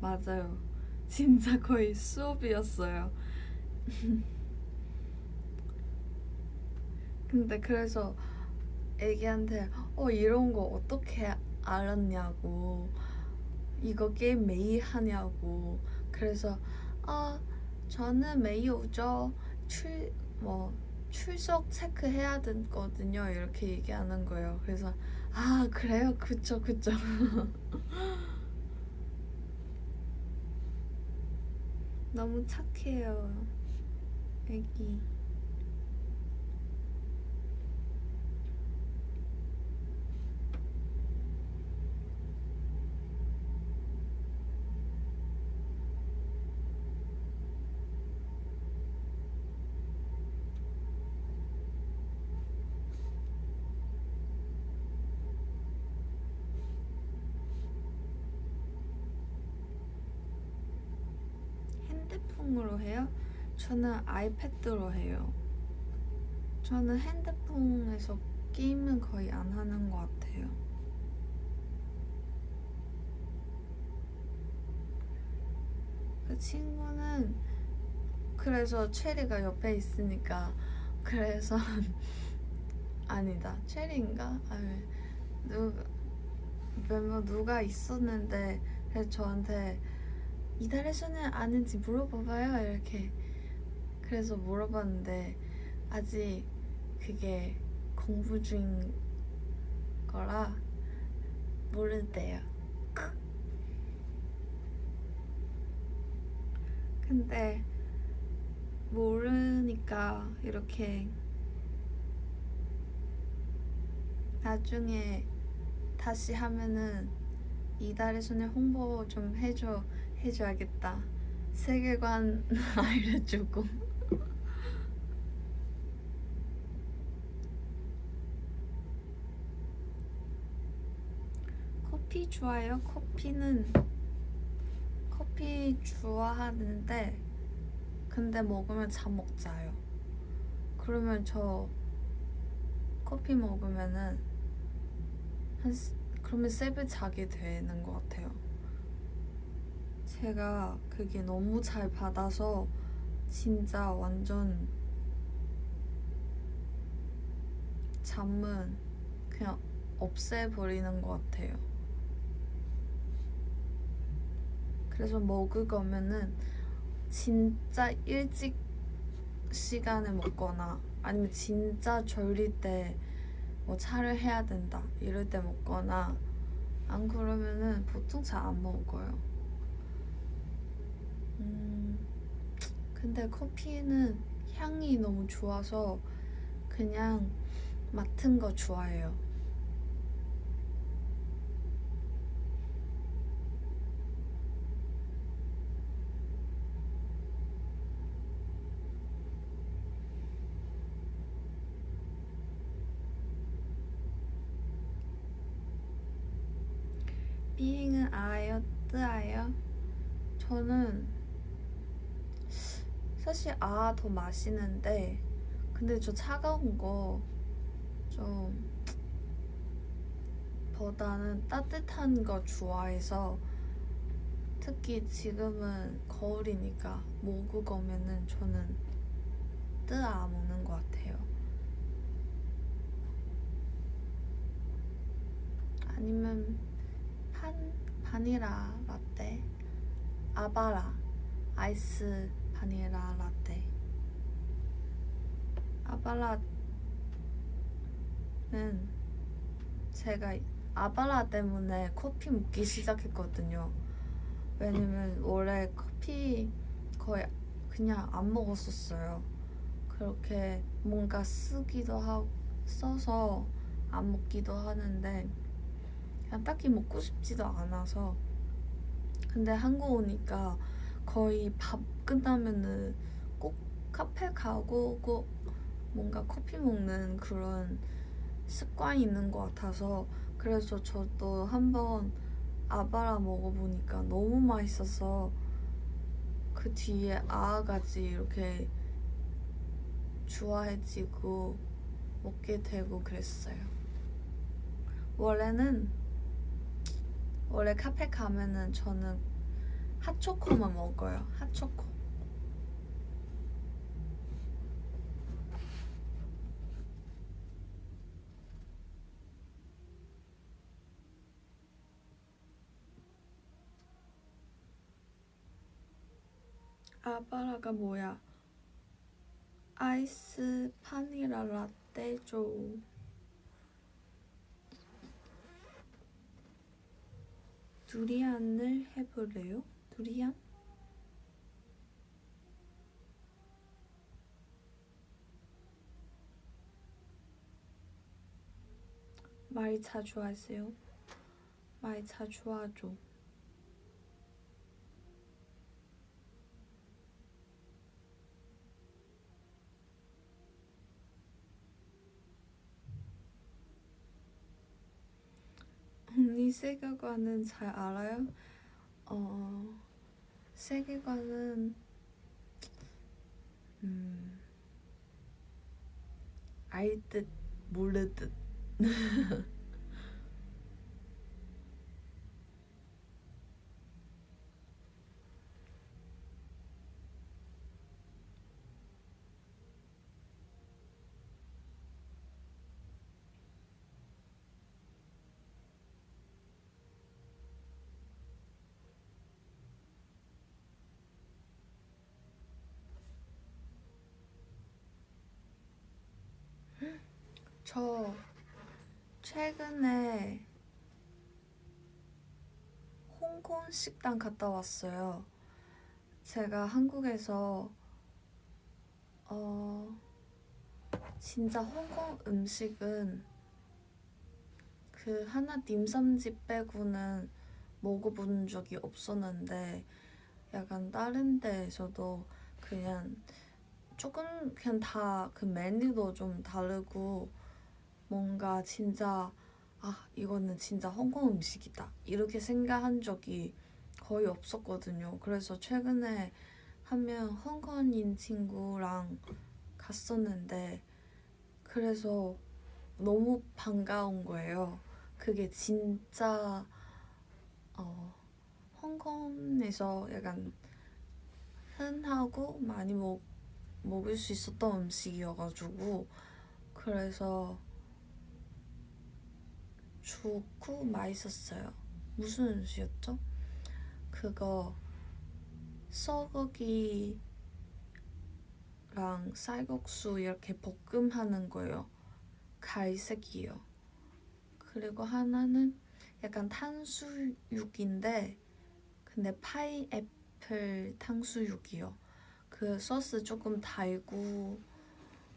맞아요. 진짜 거의 수업이었어요. 근데 그래서 애기한테 이런 거 어떻게 알았냐고 이거 게임 매일 하냐고 그래서 저는 매일 오죠 출석 체크해야 되거든요 이렇게 얘기하는 거예요 그래서 그래요 그쵸 너무 착해요 애기 핸드폰으로 해요? 저는 아이패드로 해요. 저는 핸드폰에서 게임은 거의 안 하는 것 같아요. 그 친구는 그래서 체리가 옆에 있으니까 그래서 아니다 체리인가? 누가 있었는데 그래서 저한테 이달에서는 아는지 물어봐봐요 이렇게 그래서 물어봤는데 아직 그게 공부 중인 거라 모른대요. 근데 모르니까 이렇게 나중에 다시 하면은 이달의 소녀 홍보 좀 해줘야겠다. 세계관 알려주고 커피 좋아해요? 커피 좋아하는데 근데 먹으면 잠 못 자요. 그러면 저 커피 먹으면은 그러면 새벽 자게 되는 것 같아요. 제가 그게 너무 잘 받아서 진짜 완전 잠은 그냥 없애버리는 것 같아요. 그래서 먹을 거면은 진짜 일찍 시간에 먹거나 아니면 진짜 졸릴 때 뭐 차를 해야 된다 이럴 때 먹거나 안 그러면은 보통 잘 안 먹어요. 근데 커피는 향이 너무 좋아서 그냥 맡은 거 좋아해요. 삐잉은 아예요? 뜨아예요? 저는 사실 더 마시는데 근데 저 차가운 거 좀 보다는 따뜻한 거 좋아해서 특히 지금은 거울이니까 모국어면은 저는 뜨아 먹는 것 같아요. 아니면 바닐라 라떼, 아바라 아이스 바닐라 라떼. 아바라는 제가 아바라 때문에 커피 먹기 시작했거든요. 왜냐면 원래 커피 거의 그냥 안 먹었었어요. 그렇게 뭔가 쓰기도 하고 써서 안 먹기도 하는데 그냥 딱히 먹고 싶지도 않아서. 근데 한국 오니까 거의 밥 끝나면은 꼭 카페 가고 꼭 뭔가 커피 먹는 그런 습관이 있는 것 같아서 그래서 저도 한번 아바라 먹어보니까 너무 맛있어서 그 뒤에 아아가지 이렇게 좋아해지고 먹게 되고 그랬어요. 원래 카페 가면은 저는 핫초코만 먹어요. 핫초코. 아바라가 뭐야? 아이스 바닐라 라떼죠. 두리안을 해볼래요? 두리안? 말차 좋아하세요? 말차 좋아하죠. 언니 세계관은 잘 알아요? 세계관은 알 듯 모르 듯. 저 최근에 홍콩 식당 갔다 왔어요. 제가 한국에서 진짜 홍콩 음식은 그 하나 dimsum집 빼고는 먹어본 적이 없었는데 약간 다른 데에서도 그냥 조금 그냥 다 그 메뉴도 좀 다르고 뭔가 진짜 아, 이거는 진짜 홍콩 음식이다. 이렇게 생각한 적이 거의 없었거든요. 그래서 최근에 한 명 홍콩인 친구랑 갔었는데, 그래서 너무 반가운 거예요. 그게 진짜 홍콩에서 약간 흔하고 많이 먹을 수 있었던 음식이어가지고, 그래서 좋고 맛있었어요. 무슨 음식이었죠? 그거 소고기랑 쌀국수 이렇게 볶음하는 거예요. 갈색이요. 그리고 하나는 약간 탕수육인데 근데 파인애플 탕수육이요. 그 소스 조금 달고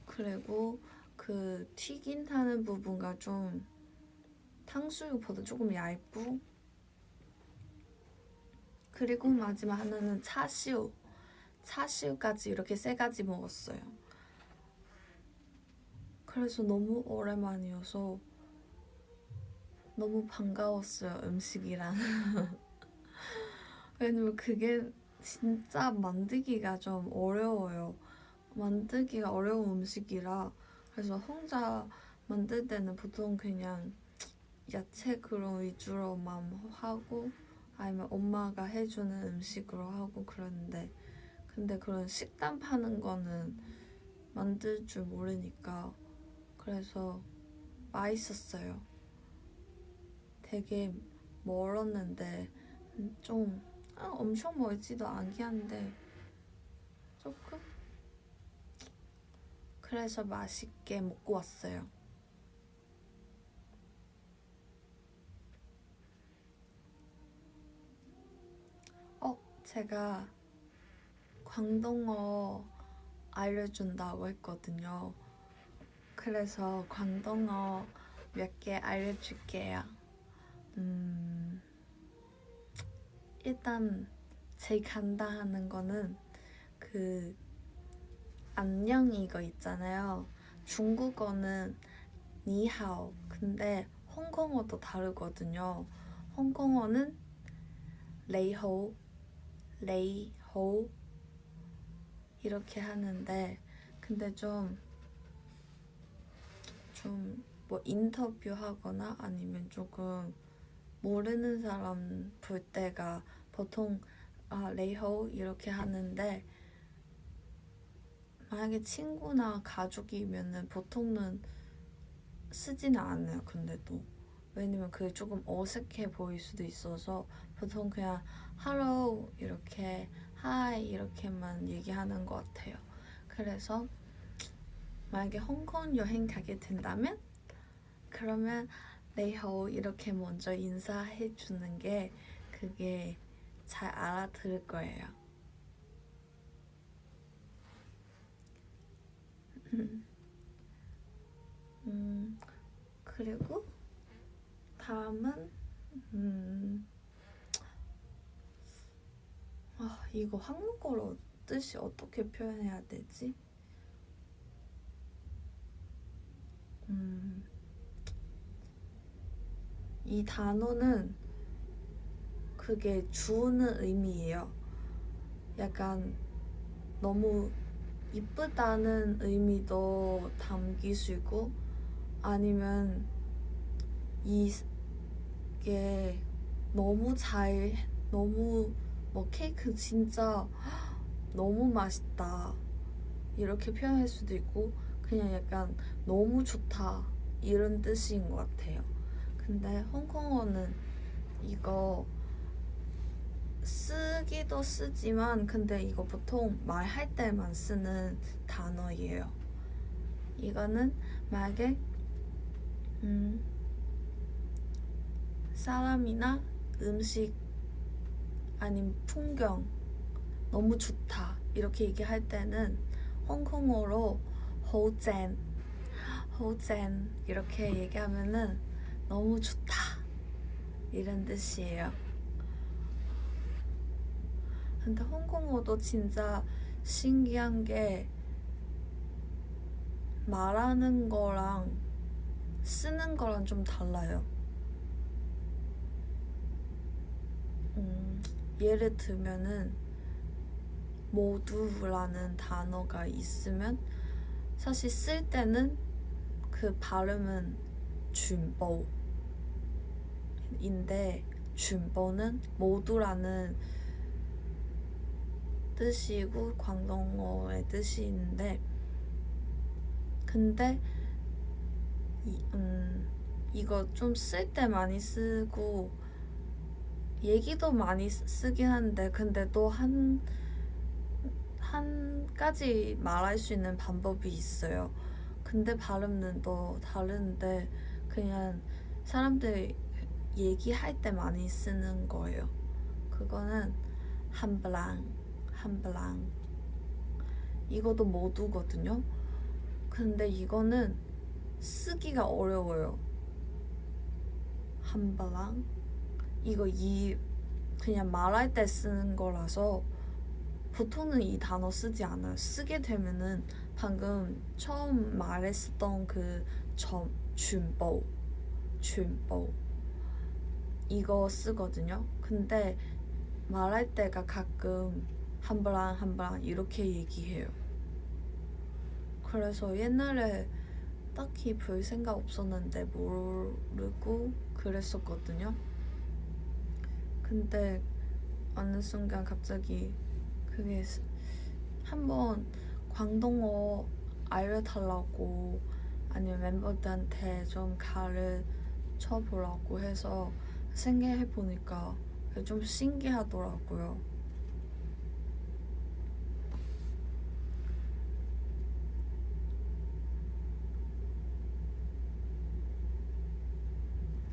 그리고 그 튀긴하는 부분가 좀 탕수육보다 조금 얇고 그리고 마지막 하나는 차슈까지 이렇게 세 가지 먹었어요. 그래서 너무 오랜만이어서 너무 반가웠어요, 음식이랑. 왜냐면 그게 진짜 만들기가 좀 어려워요. 만들기가 어려운 음식이라 그래서 혼자 만들 때는 보통 그냥 야채 그런 위주로만 하고 아니면 엄마가 해주는 음식으로 하고 그러는데 근데 그런 식단 파는 거는 만들 줄 모르니까 그래서 맛있었어요. 되게 멀었는데 좀 엄청 멀지도 않긴 한데 조금 그래서 맛있게 먹고 왔어요. 제가 광동어 알려준다고 했거든요. 그래서 광동어 몇 개 알려줄게요. 일단 제일 간단한 거는 그 안녕 이거 있잖아요. 중국어는 니하오. 근데 홍콩어도 다르거든요. 홍콩어는 레이호, 레이호 이렇게 하는데 근데 좀 뭐 인터뷰하거나 아니면 조금 모르는 사람 볼 때가 보통 레이호 이렇게 하는데 만약에 친구나 가족이면은 보통은 쓰지는 않아요. 근데도 왜냐면 그게 조금 어색해 보일 수도 있어서 보통 그냥 hello 이렇게 hi 이렇게만 얘기하는 것 같아요. 그래서 만약에 홍콩 여행 가게 된다면 그러면 네호 이렇게 먼저 인사해 주는 게 그게 잘 알아들을 거예요. 그리고 다음은 이거 한국어로 뜻이 어떻게 표현해야 되지? 이 단어는 그게 주는 의미예요. 약간 너무 이쁘다는 의미도 담길 수 있고 아니면 이게 너무 뭐 케이크 진짜 너무 맛있다 이렇게 표현할 수도 있고 그냥 약간 너무 좋다 이런 뜻인 것 같아요. 근데 홍콩어는 이거 쓰기도 쓰지만 근데 이거 보통 말할 때만 쓰는 단어예요. 이거는 만약에 사람이나 음식 아니면 풍경 너무 좋다 이렇게 얘기할 때는 홍콩어로 호젠 이렇게 얘기하면은 너무 좋다 이런 뜻이에요. 근데 홍콩어도 진짜 신기한 게 말하는 거랑 쓰는 거랑 좀 달라요. 예를 들면은 모두라는 단어가 있으면 사실 쓸 때는 그 발음은 준보인데 준보는 모두라는 뜻이고 광동어의 뜻이 있는데 근데 이거 좀 쓸 때 많이 쓰고 얘기도 많이 쓰긴 한데 근데 또 한 가지 말할 수 있는 방법이 있어요. 근데 발음은 또 다른데 그냥 사람들이 얘기할 때 많이 쓰는 거예요. 그거는 함블랑 이것도 모두거든요. 근데 이거는 쓰기가 어려워요. 함블랑 이거 그냥 말할 때 쓰는 거라서 보통은 이 단어 쓰지 않아요. 쓰게 되면은 방금 처음 말했었던 그 준보 이거 쓰거든요. 근데 말할 때가 가끔 함블랑 이렇게 얘기해요. 그래서 옛날에 딱히 별 생각 없었는데 모르고 그랬었거든요. 근데 어느 순간 갑자기 그게 한번 광동어 알려달라고 아니면 멤버들한테 좀 가르쳐 보라고 해서 생각해보니까 좀 신기하더라고요.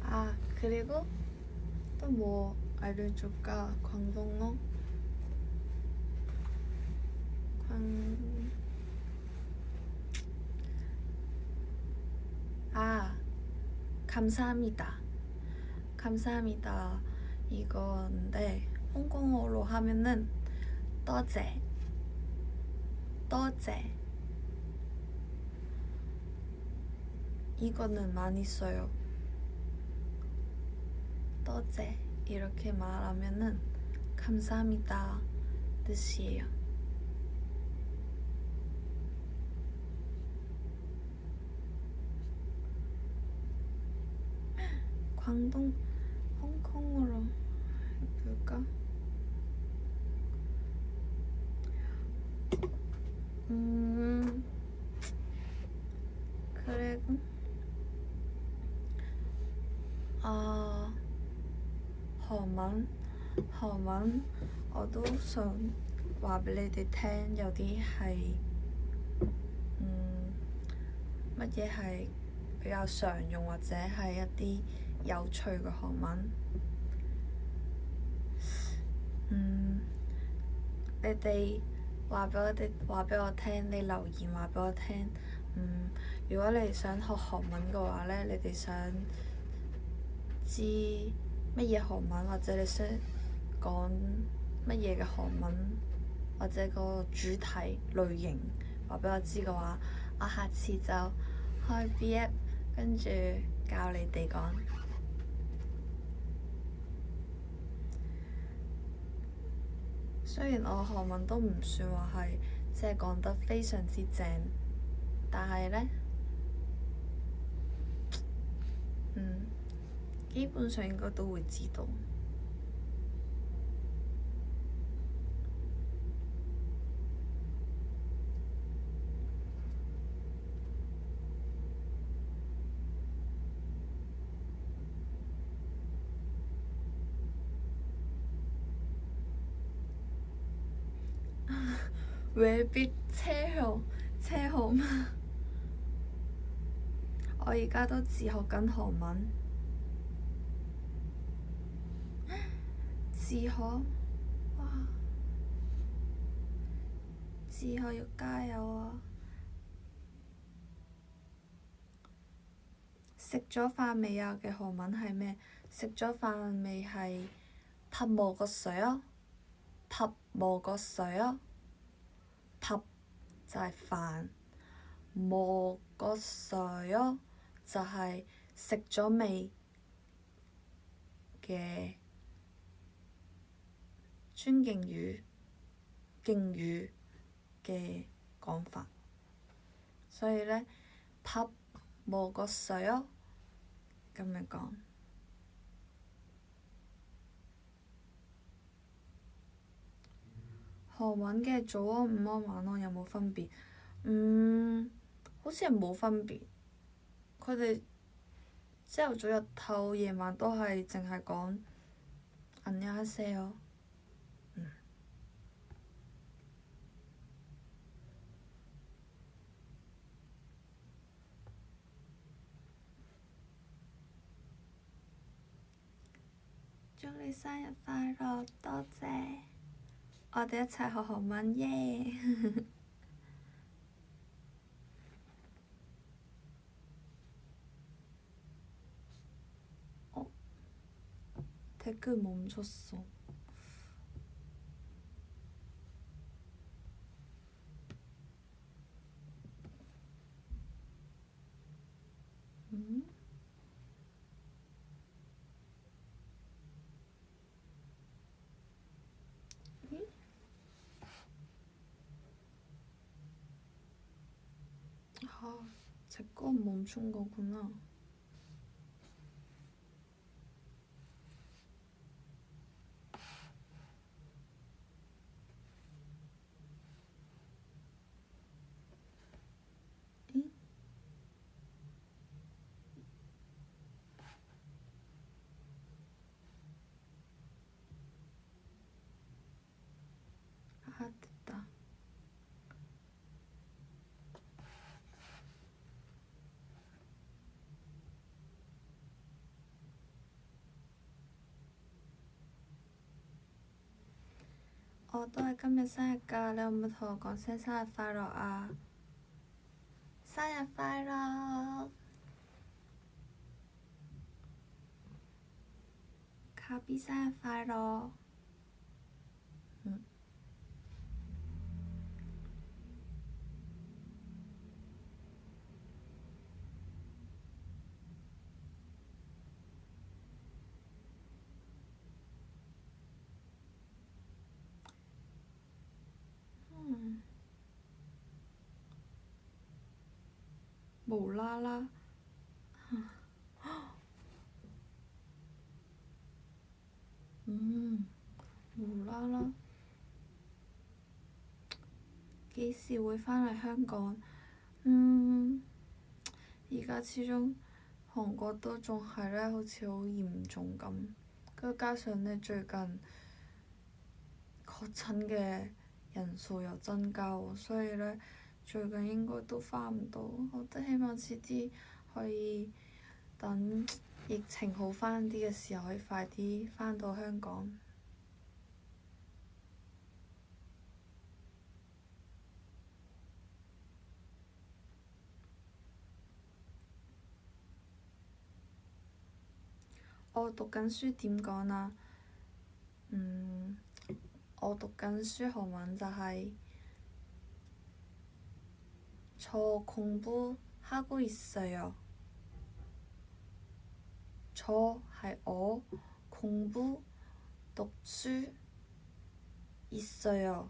아, 그리고 또 뭐 알려줄까? 광동어? 감사합니다. 감사합니다. 이건데 홍콩어로 하면은 떠제 이거는 많이 써요. 떠제 이렇게 말하면은 감사합니다 뜻이에요. 광동 홍콩어로 해볼까? 그리고河文我都想話俾你哋聽，有啲係乜嘢係比較常用或者係一啲有趣嘅韓文。你哋話俾我聽，你留言話俾我聽。如果你哋想學韓文嘅話呢，你哋想知乜嘢韓文，或者你想講乜嘢嘅韓文，或者個主題類型話俾我知嘅話，我下次就開 B-app 跟住教你哋講。雖然我韓文都唔算話係即係講得非常之正，但係呢，基本上應該都會知道。未必車號嘛我而家都自學緊韓文，自學哇！自學要加油啊！食咗飯未啊嘅韓文係咩？食咗飯未係밥먹었어요？밥먹었어요？밥就係飯，먹었어요 就係食咗未嘅尊敬語、敬語嘅講法。所以呢，밥먹었어요咁樣講。韓文嘅早安、午安、晚安有冇分別？好似係冇分別。佢哋朝頭早、日頭、夜晚都係淨係講안녕하세요。祝你生日快樂，多謝。我哋一齊學韓文耶！댓글 멈췄어. 음? 응? 아, 제 건 멈춘 거구나. 응? 아, 됐다.都係今日生日㗎，你有冇同我講聲生日快樂啊？生日快樂！卡比生日快樂！無啦啦，無啦啦，幾時會返嚟香港？而家始終韓國都仲係咧，好似好嚴重咁，跟住加上咧最近確診嘅人數又增加喎，所以咧最近應該都返唔到。我都希望遲啲可以等疫情好返啲嘅時候，可以快啲返到香港。我讀緊書點講啊？我讀緊書韓文就係저 공부하고 있어요。저係我，공부讀書있어요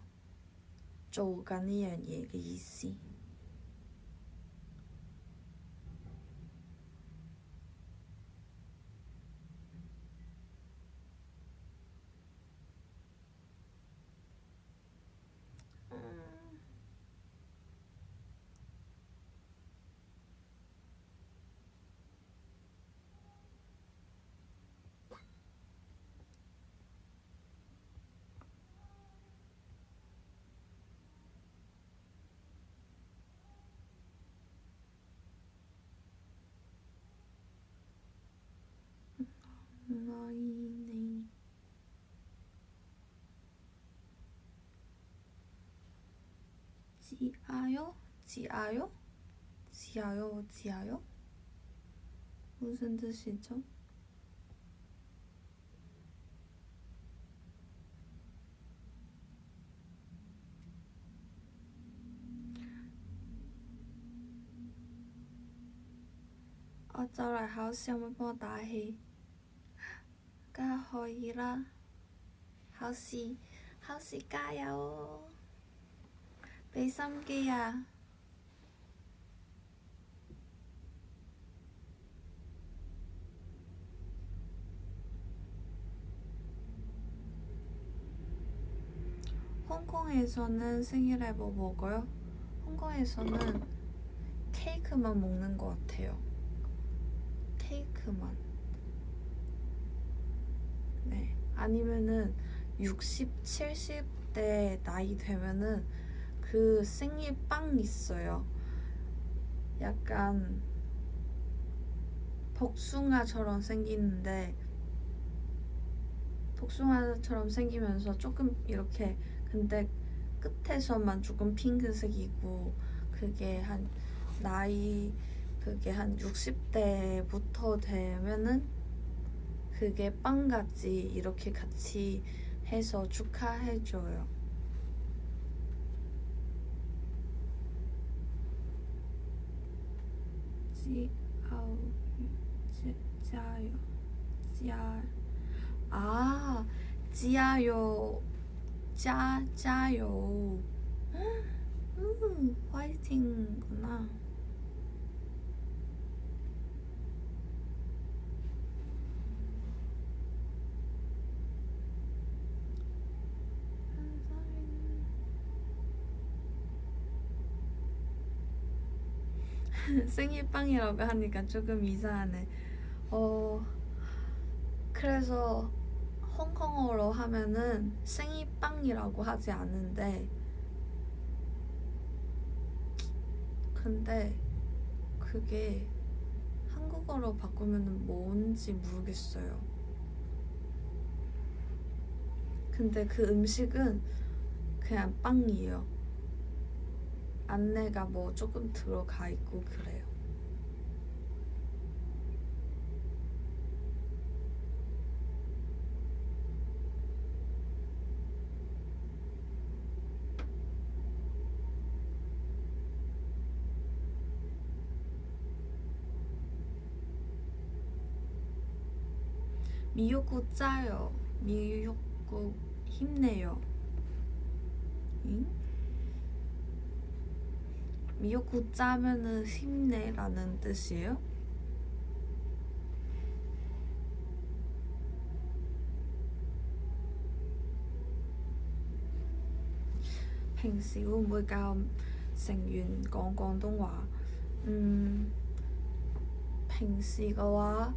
做緊呢樣嘢嘅意思。愛你。지아요? 지아요? 지아요? 지아요? 무슨 뜻이죠? 再嚟考試，可唔可以幫我打氣？梗係可以啦。考試加油，俾心機啊！홍콩에서는 생일에 뭐 먹어요? 홍콩에서는 케이크만 먹는 것 같아요. 케이크만. 네. 아니면은 60, 70대 나이 되면은 그 생일빵 있어요. 약간 복숭아처럼 생기는데 복숭아처럼 생기면서 조금 이렇게 근데 끝에서만 조금 핑크색이고 그게 한 나이 그게 한 60대부터 되면은 그게 빵같이 이렇게 같이 해서 축하해줘요. 짜요. 아, 지아요. 짜요. 화이팅구나. 생일빵이라고 하니까 조금 이상하네. 그래서 홍콩어로 하면은 생일빵이라고 하지 않는데 근데 그게 한국어로 바꾸면은 뭔지 모르겠어요. 근데 그 음식은 그냥 빵이에요. 안내가 뭐 조금 들어가 있고 그래요. 미역국 짜요. 미역국 힘내요. 응? 미역국 짜면은 힘내라는 뜻이에요?平時會唔會教成員講廣東話？平時嘅話，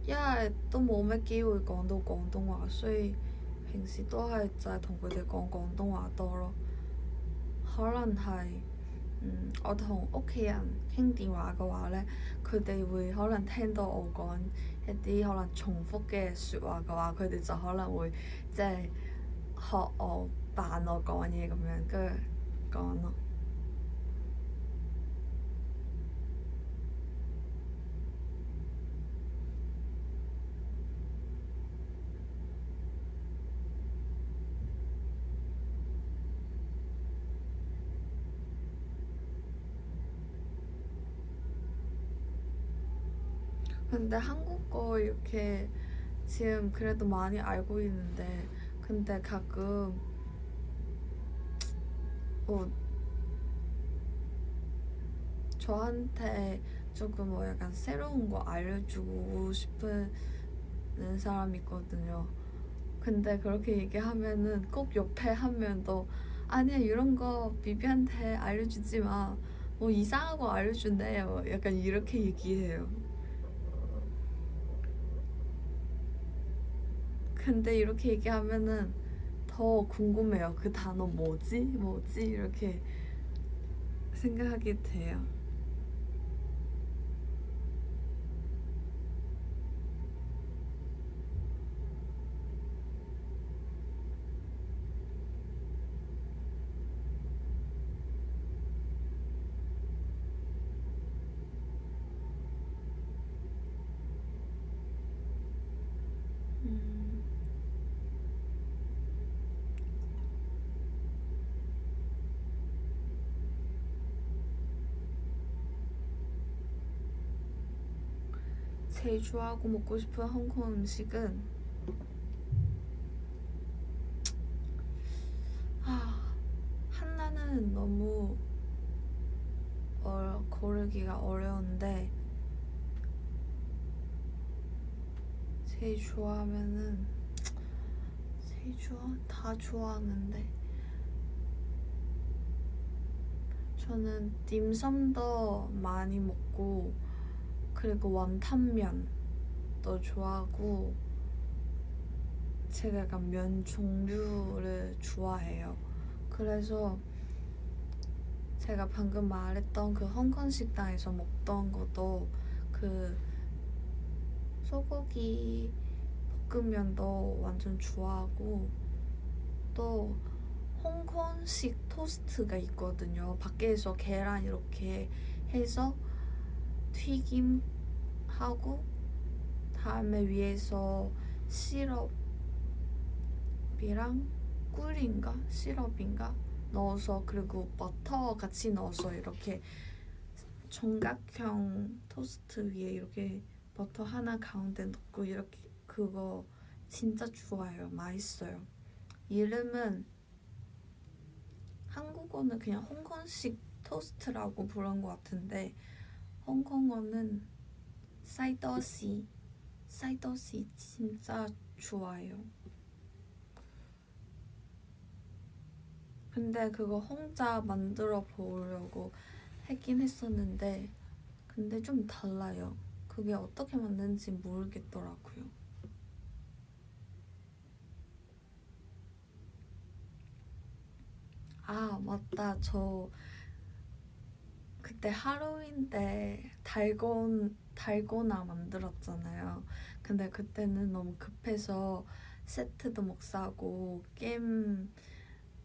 因為都冇乜機會講到廣東話，所以平時都係就係同佢哋講廣東話多咯。可能係我同屋企人傾電話嘅話呢，佢哋會可能聽到我講一啲可能重複嘅説話嘅話，佢哋就可能會即係學我扮我講嘢咁樣，跟住講咯。근데 한국어 이렇게 지금 그래도 많이 알고 있는데 근데 가끔 저한테 조금 약간 새로운 거 알려주고 싶은 사람이 있거든요. 근데 그렇게 얘기하면은 꼭 옆에 한 명 더 아니야 이런 거 비비한테 알려주지 마. 뭐 이상한 거 알려준대요. 약간 이렇게 얘기해요. 근데 이렇게 얘기하면은 더 궁금해요. 그 단어 뭐지? 뭐지? 이렇게 생각하게 돼요. 제일 좋아하고 먹고 싶은 홍콩 음식은 하나는 너무 고르기가 어려운데 제일 좋아하면은 다 좋아하는데 저는 딤섬도 많이 먹고 그리고 원탄면도 좋아하고 제가 약간 면 종류를 좋아해요. 그래서 제가 방금 말했던 그 홍콩 식당에서 먹던 것도 그 소고기 볶음면도 완전 좋아하고 또 홍콩식 토스트가 있거든요. 밖에서 계란 이렇게 해서 튀김하고 다음에 위에서 시럽이랑 꿀인가 시럽인가 넣어서 그리고 버터 같이 넣어서 이렇게 정각형 토스트 위에 이렇게 버터 하나 가운데 넣고 이렇게 그거 진짜 좋아요. 맛있어요. 이름은 한국어는 그냥 홍콩식 토스트라고 부른 것 같은데 홍콩어는 사이더시 진짜 좋아요. 근데 그거 혼자 만들어 보려고 했긴 했었는데 근데 좀 달라요. 그게 어떻게 만드는지 모르겠더라고요. 아 맞다. 저 그때 하로윈 때 달고나 만들었잖아요. 근데 그때는 너무 급해서 세트도 못 사고 게임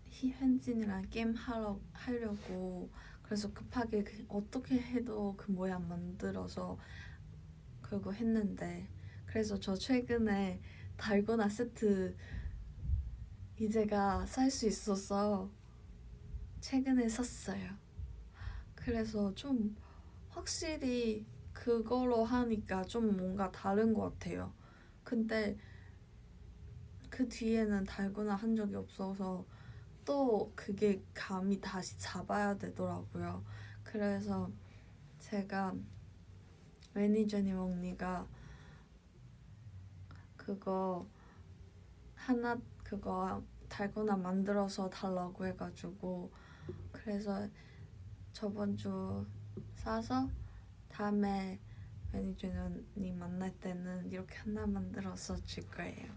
현진이랑 게임 하려고 그래서 급하게 어떻게 해도 그 모양 만들어서 그거 했는데 그래서 저 최근에 달고나 세트 이제가 살 수 있어서 최근에 샀어요. 그래서 좀 확실히 그거로 하니까 좀 뭔가 다른 것 같아요. 근데 그 뒤에는 달고나 한 적이 없어서 또 그게 감이 다시 잡아야 되더라고요. 그래서 제가 매니저님 언니가 그거 달고나 만들어서 달라고 해가지고 그래서 저번 주 사서 다음에 매니저님 만날 때는 이렇게 하나 만들어서 줄 거예요.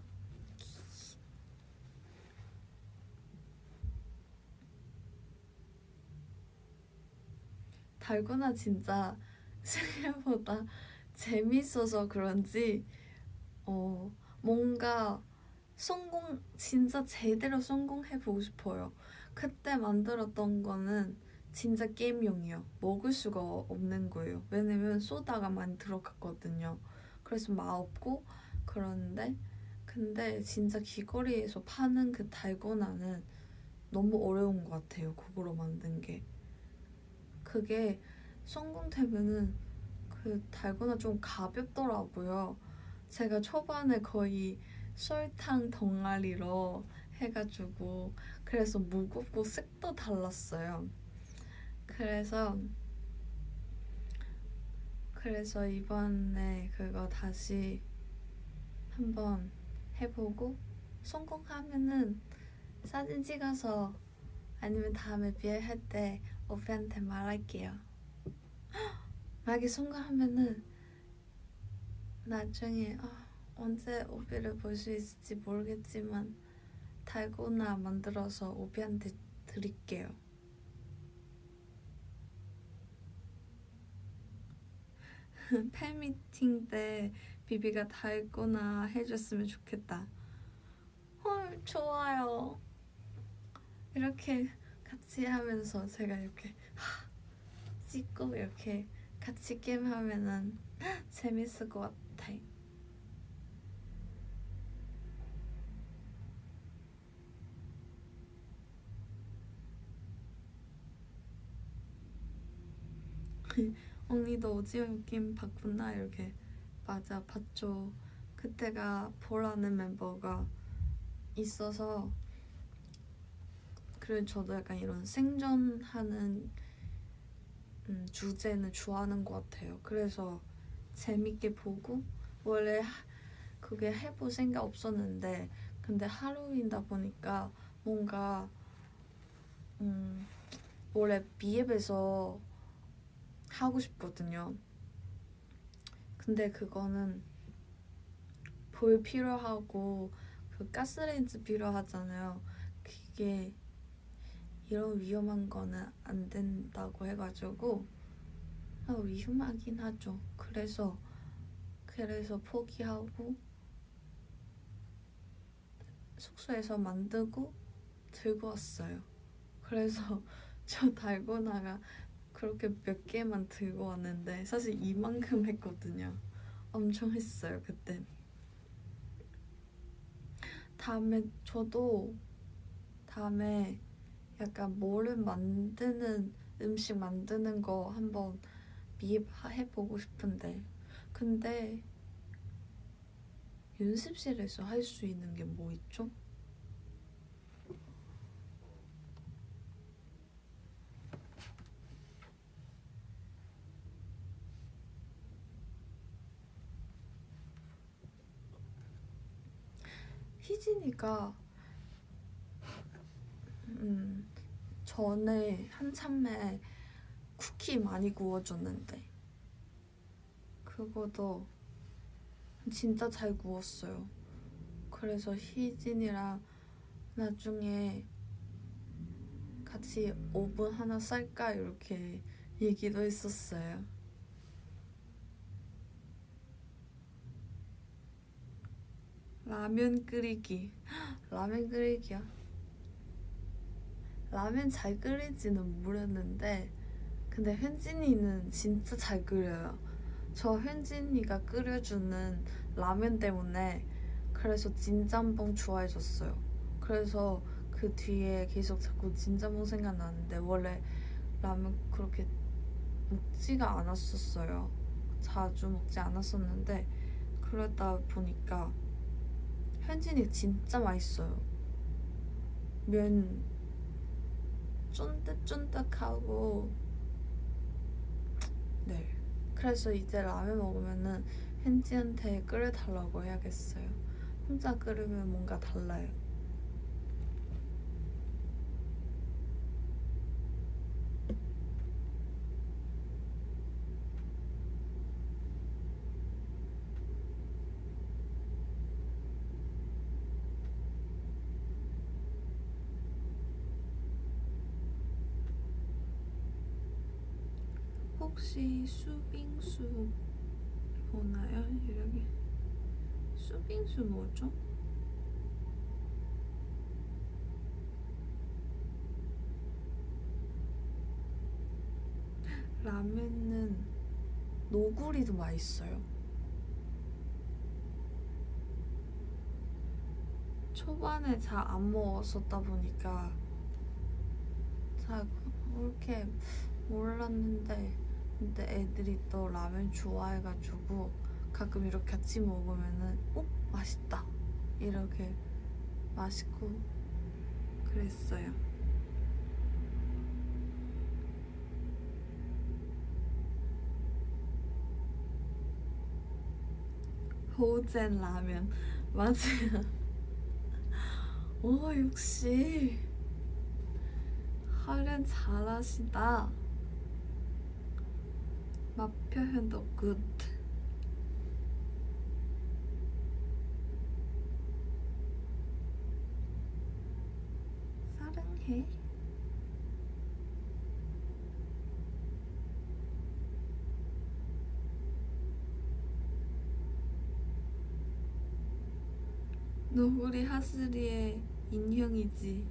달고나 진짜 생각보다 재밌어서 그런지 뭔가 진짜 제대로 성공해보고 싶어요. 그때 만들었던 거는 진짜 게임용이요. 먹을 수가 없는 거예요. 왜냐면 소다가 많이 들어갔거든요. 그래서 맛없고 그런데 근데 진짜 길거리에서 파는 그 달고나는 너무 어려운 것 같아요. 그거로 만든 게. 그게 성공되면은 그 달고나 좀 가볍더라고요. 제가 초반에 거의 설탕 덩어리로 해가지고 그래서 무겁고 색도 달랐어요. 그래서 이번에 그거 다시 한번 해보고 성공하면은 사진 찍어서 아니면 다음에 비행할 때 오빠한테 말할게요. 만약에 성공하면은 나중에 언제 오비를 볼 수 있을지 모르겠지만 달고나 만들어서 오비한테 드릴게요. 팬미팅 때 비비가 달고나 해줬으면 좋겠다. 헐 좋아요. 이렇게 같이 하면서 제가 이렇게 찍고 이렇게 같이 게임하면은 재밌을 것 같아. 언니도 오징어 게임 바꾸나 이렇게 맞아, 봤죠. 그때가 보라는 멤버가 있어서 그래서 저도 약간 이런 생존하는 주제는 좋아하는 것 같아요. 그래서 재밌게 보고 원래 그게 해볼 생각 없었는데 근데 할로윈이다 보니까 뭔가 원래 비앱에서 하고 싶거든요. 근데 그거는 볼 필요하고 그 가스레인지 필요하잖아요. 그게 이런 위험한 거는 안 된다고 해가지고 위험하긴 하죠. 그래서 포기하고 숙소에서 만들고 들고 왔어요. 그래서 저 달고나가 그렇게 몇 개만 들고 왔는데 사실 이만큼 했거든요. 엄청 했어요 그때. 다음에 약간 뭐를 만드는 음식 만드는 거 한번 해보고 싶은데 근데 연습실에서 할 수 있는 게 뭐 있죠? 희진이가 전에 한참에 쿠키 많이 구워줬는데 그거도 진짜 잘 구웠어요. 그래서 희진이랑 나중에 같이 오븐 하나 살까 이렇게 얘기도 했었어요. 라면 끓이기. 라면 끓이기야. 라면 잘 끓이지는 모르는데 근데 현진이는 진짜 잘 끓여요. 저 현진이가 끓여주는 라면 때문에 그래서 진짬뽕 좋아해졌어요. 그래서 그 뒤에 계속 자꾸 진짬뽕 생각나는데 원래 라면 그렇게 먹지가 않았었어요. 자주 먹지 않았었는데 그러다 보니까 현진이 진짜 맛있어요. 면 쫀득쫀득하고 네. 그래서 이제 라면 먹으면은 현지한테 끓여달라고 해야겠어요. 혼자 끓이면 뭔가 달라요. 혹시 수빙수 보나요? 여기 수빙수 뭐죠? 라면은 노구리도 맛있어요. 초반에 잘 안 먹었었다 보니까 잘 그렇게 몰랐는데 근데 애들이 또 라면 좋아해가지고 가끔 이렇게 같이 먹으면은 맛있다 이렇게 맛있고 그랬어요. 호젠 라면 맞아요. 오 역시 활연 잘하시다. 맛 표현도 굿. 사랑해. 너구리 하슬이의 인형이지.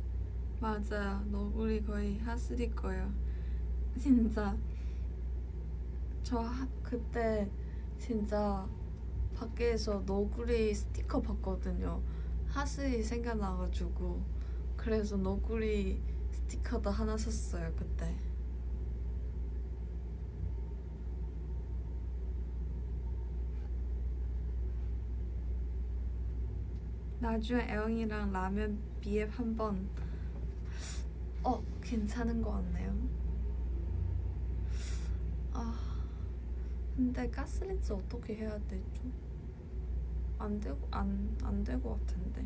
맞아요. 너구리 거의 하슬이 거예요. 진짜 그때 진짜 밖에서 너구리 스티커 봤거든요. 하슬이 생각나가지고 그래서 너구리 스티커도 하나 샀어요 그때. 나중에 애영이랑 라면 비앱 한번 괜찮은 것 같네요. 근데 가스레인지 어떻게 해야 되죠? 안 될 것 같은데.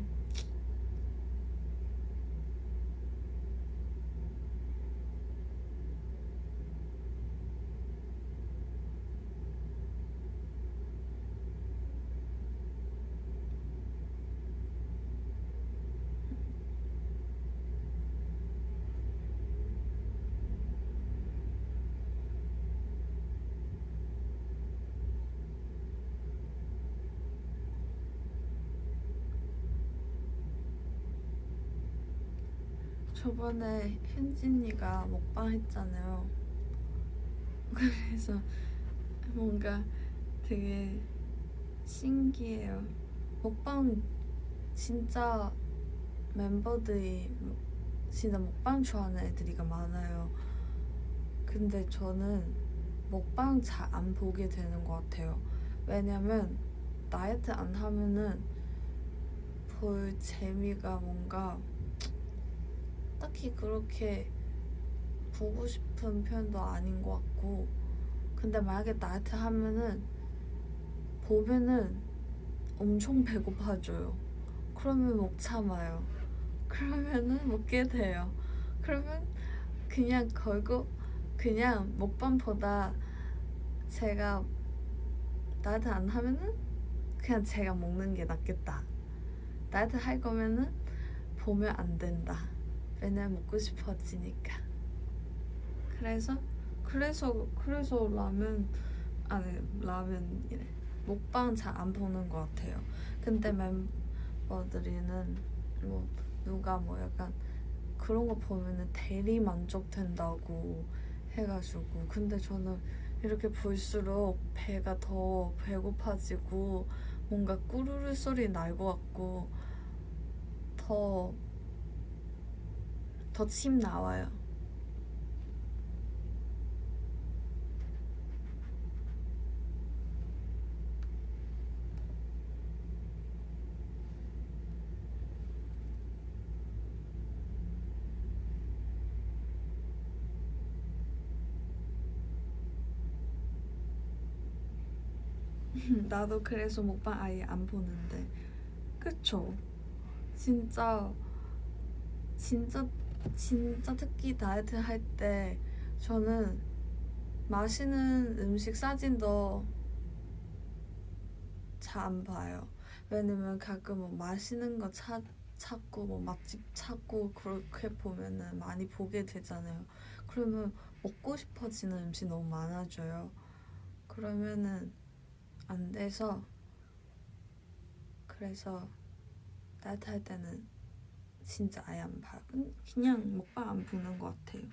저번에 현진이가 먹방 했잖아요. 그래서 뭔가 되게 신기해요. 먹방 진짜 멤버들이 진짜 먹방 좋아하는 애들이가 많아요. 근데 저는 먹방 잘 안 보게 되는 것 같아요. 왜냐면 다이어트 안 하면은 볼 재미가 뭔가 딱히 그렇게 보고 싶은 편도 아닌 것 같고, 근데 만약에 다이어트 하면은 보면은 엄청 배고파져요. 그러면 못 참아요. 그러면은 먹게 돼요. 그러면 그냥 결국 그냥 먹방보다 제가 다이어트 안 하면은 그냥 제가 먹는 게 낫겠다. 다이어트 할 거면은 보면 안 된다. 왜냐면 먹고 싶어지니까. 그래서 라면이래. 먹방 잘 안 보는 것 같아요. 근데 멤버들이는 뭐 누가 뭐 약간 그런 거 보면은 대리 만족된다고 해가지고, 근데 저는 이렇게 볼수록 배가 더 배고파지고 뭔가 꾸르르 소리 날 것 같고 더 침 나와요. 나도 그래서 먹방 아예 안 보는데. 그쵸? 진짜 진짜 진짜 특히 다이어트 할 때 저는 맛있는 음식 사진도 잘 안 봐요. 왜냐면 가끔 뭐 맛있는 거 찾고 뭐 맛집 찾고 그렇게 보면은 많이 보게 되잖아요. 그러면 먹고 싶어지는 음식 너무 많아져요. 그러면은 안 돼서, 그래서 다이어트 할 때는 진짜 아예 안 봐요. 그냥 먹방 안 보는 것 같아요.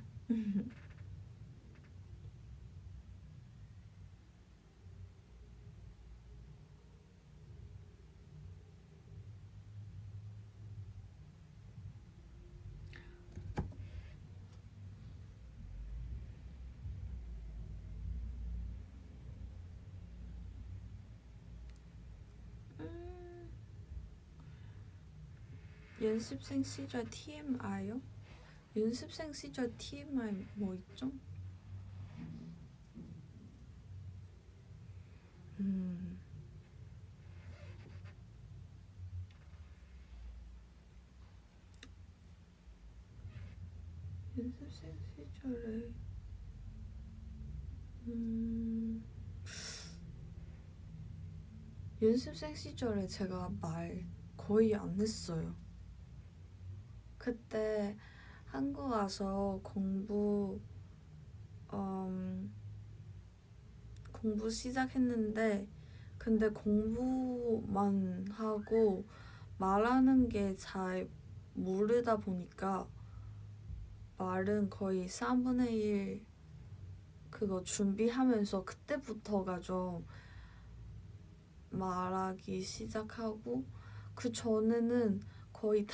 연습생 시절 TMI요? 연습생 시절 TMI 뭐 있죠? 연습생 시절에 연습생 시절에 제가 말 거의 안 했어요. 그때 한국 와서 공부 시작했는데, 근데 공부만 하고 말하는 게 잘 모르다 보니까 말은 거의 3분의 1 그거 준비하면서 그때부터가 좀 말하기 시작하고, 그 전에는 거의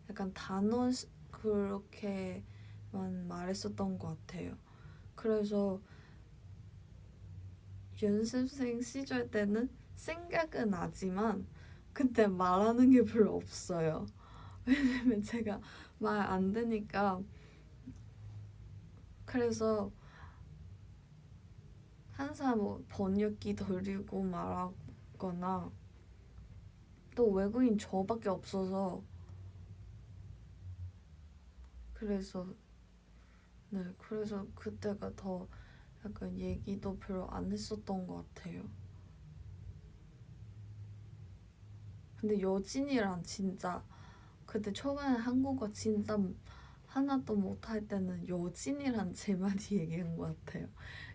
약간 단어 그렇게만 말했었던 것 같아요. 그래서 연습생 시절 때는 생각은 나지만 그때 말하는 게 별로 없어요. 왜냐면 제가 말 안 되니까. 그래서 항상 뭐 번역기 돌리고 말하거나, 또 외국인 저밖에 없어서, 그래서 그래서 그때가 더 약간 얘기도 별로 안 했었던 것 같아요. 근데 여진이랑 진짜 그때 초반에 한국어 진짜 하나도 못할 때는 여진이랑 제일 많이 얘기한 것 같아요.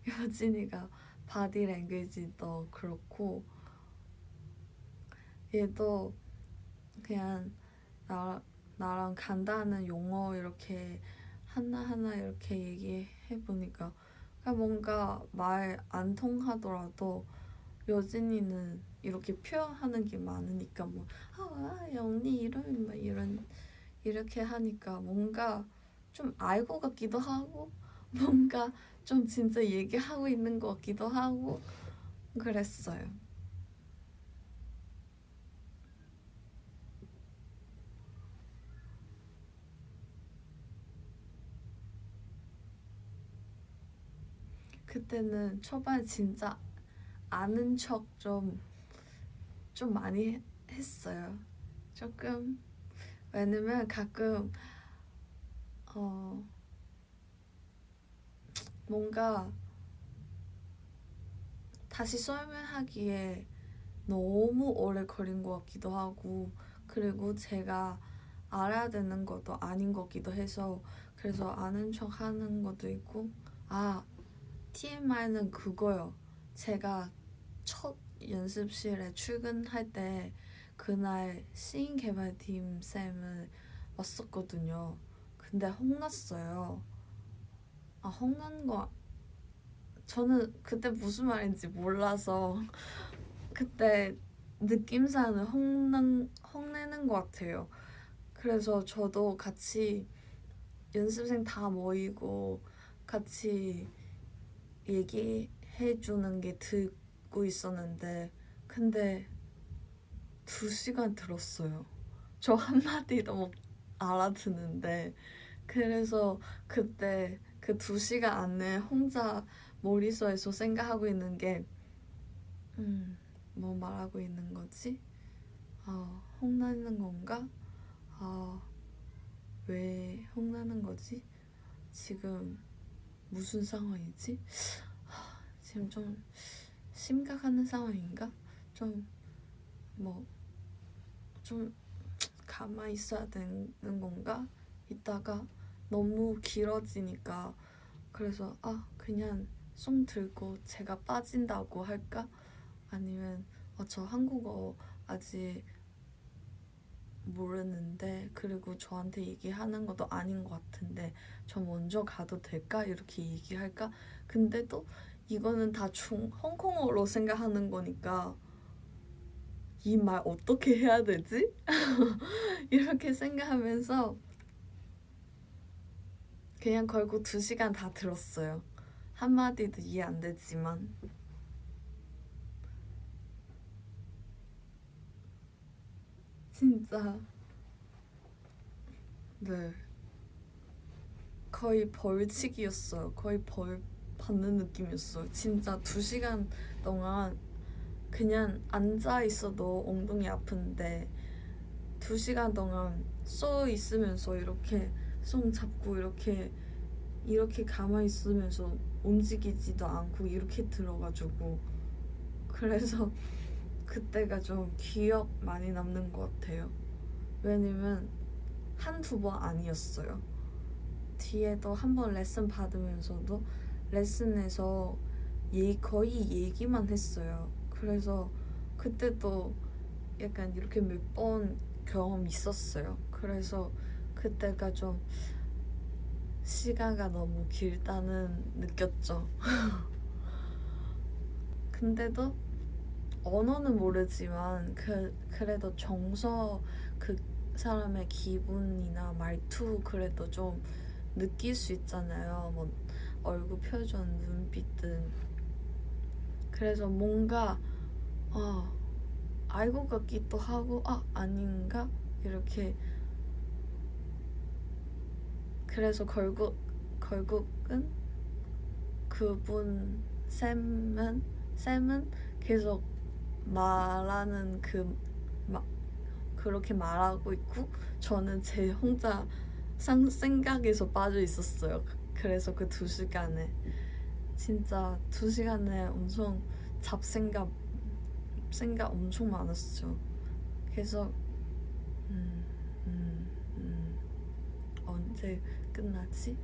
여진이가 바디 랭귀지도 그렇고, 얘도 그냥 나랑 간단한 용어 이렇게 하나하나 이렇게 얘기해보니까 그냥 뭔가 말 안 통하더라도 여진이는 이렇게 표현하는 게 많으니까 뭐 언니 이런 막 이렇게 하니까 뭔가 좀 알고 같기도 하고 뭔가 좀 진짜 얘기하고 있는 것 같기도 하고 그랬어요. 그때는 초반에 진짜 아는 척 좀 많이 했어요. 조금. 왜냐면 가끔 뭔가 다시 설명하기에 너무 오래 걸린 것 같기도 하고, 그리고 제가 알아야 되는 것도 아닌 것 같기도 해서, 그래서 아는 척 하는 것도 있고. TMI는 그거요. 제가 첫 연습실에 출근할 때 그날 시인 개발팀 쌤을 왔었거든요. 근데 혼났어요. 혼난 거 저는 그때 무슨 말인지 몰라서 그때 느낌상은 혼내는 것 같아요. 그래서 저도 같이 연습생 다 모이고 같이 얘기해 주는 게 듣고 있었는데, 근데 2시간 들었어요. 저 한마디도 못 알아듣는데. 그래서 그때 그 2시간 안에 혼자 머릿속에서 생각하고 있는 게 뭐 말하고 있는 거지? 혼나는 건가? 왜 혼나는 거지? 지금 무슨 상황이지? 지금 좀 심각한 상황인가? 좀 가만히 있어야 되는 건가? 이따가 너무 길어지니까, 그래서 그냥 송 들고 제가 빠진다고 할까? 아니면 저 한국어 아직 모르는데, 그리고 저한테 얘기하는 것도 아닌 것 같은데 저 먼저 가도 될까? 이렇게 얘기할까? 근데 또 이거는 다 홍콩어로 생각하는 거니까 이 말 어떻게 해야 되지? 이렇게 생각하면서 그냥 결국 2시간 다 들었어요. 한마디도 이해 안 되지만. 진짜 거의 벌칙이었어요. 거의 벌 받는 느낌이었어요. 진짜 2시간 동안 그냥 앉아 있어도 엉덩이 아픈데 2시간 동안 써 있으면서 이렇게 손 잡고 이렇게 가만히 있으면서 움직이지도 않고 이렇게 들어가지고, 그래서 그때가 좀 기억 많이 남는 것 같아요. 왜냐면 한두 번 아니었어요. 뒤에도 한 번 레슨 받으면서도 레슨에서 거의 얘기만 했어요. 그래서 그때도 약간 이렇게 몇 번 경험 있었어요. 그래서 그때가 좀 시간가 너무 길다는 느꼈죠. 근데도 언어는 모르지만 그래도 정서, 그 사람의 기분이나 말투 그래도 좀 느낄 수 있잖아요. 뭐 얼굴 표정, 눈빛 등. 그래서 뭔가 알고 같기도 하고 아닌가 이렇게. 그래서 결국은 그분 쌤은 계속 말하는 그렇게 말하고 있고 저는 제 혼자 생각에서 빠져 있었어요. 그래서 그 2시간에 진짜 2시간에 엄청 잡생각 엄청 많았죠. 그래서 언제 끝나지?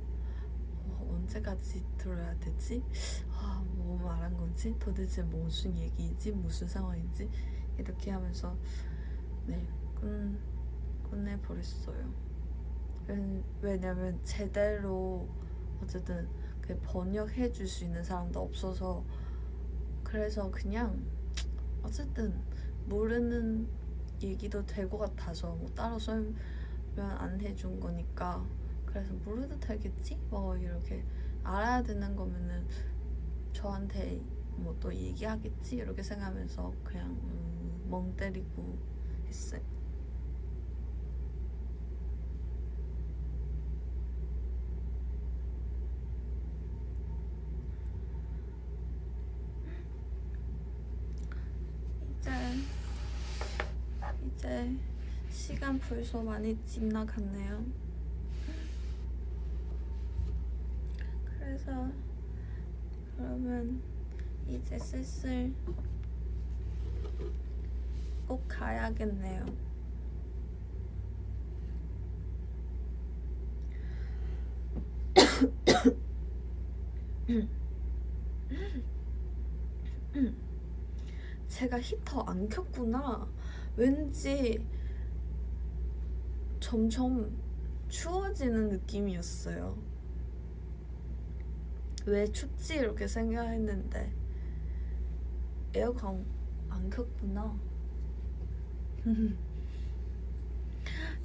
언제까지 들어야 되지? 뭐 말한 건지 도대체 무슨 얘기인지 무슨 상황인지 이렇게 하면서 네 끝내버렸어요. 왜냐면 제대로 어쨌든 그 번역해 줄 수 있는 사람도 없어서 그래서 그냥 어쨌든 모르는 얘기도 될 것 같아서 뭐 따로 설명 안 해준 거니까 그래서 모르도 되겠지? 뭐 이렇게 알아야 되는 거면은 저한테 뭐 또 얘기하겠지? 이렇게 생각하면서 그냥 멍 때리고 했어요. 이제 시간 벌써 많이 지나갔네요. 그래서 그러면 이제 슬슬 꼭 가야겠네요. 제가 히터 안 켰구나. 왠지 점점 추워지는 느낌이었어요. 왜 춥지? 이렇게 생각했는데 에어컨 안 켰구나.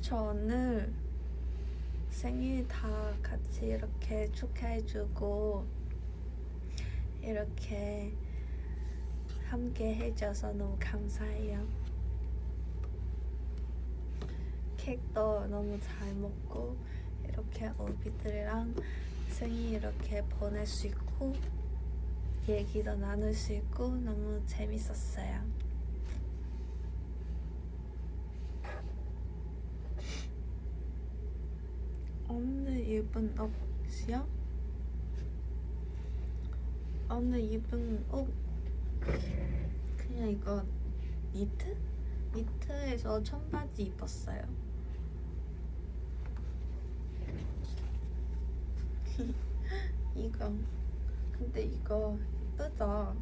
저 오늘 생일 다 같이 이렇게 축하해주고 이렇게 함께 해줘서 너무 감사해요. 케이크도 너무 잘 먹고 이렇게 오비들이랑 생일 이렇게 보낼 수 있고 얘기도 나눌 수 있고 너무 재밌었어요. 오늘 입은 옷이요? 오늘 입은 옷 그냥 이거 니트에서 청바지 입었어요. 이거 근데 이거 예쁘다.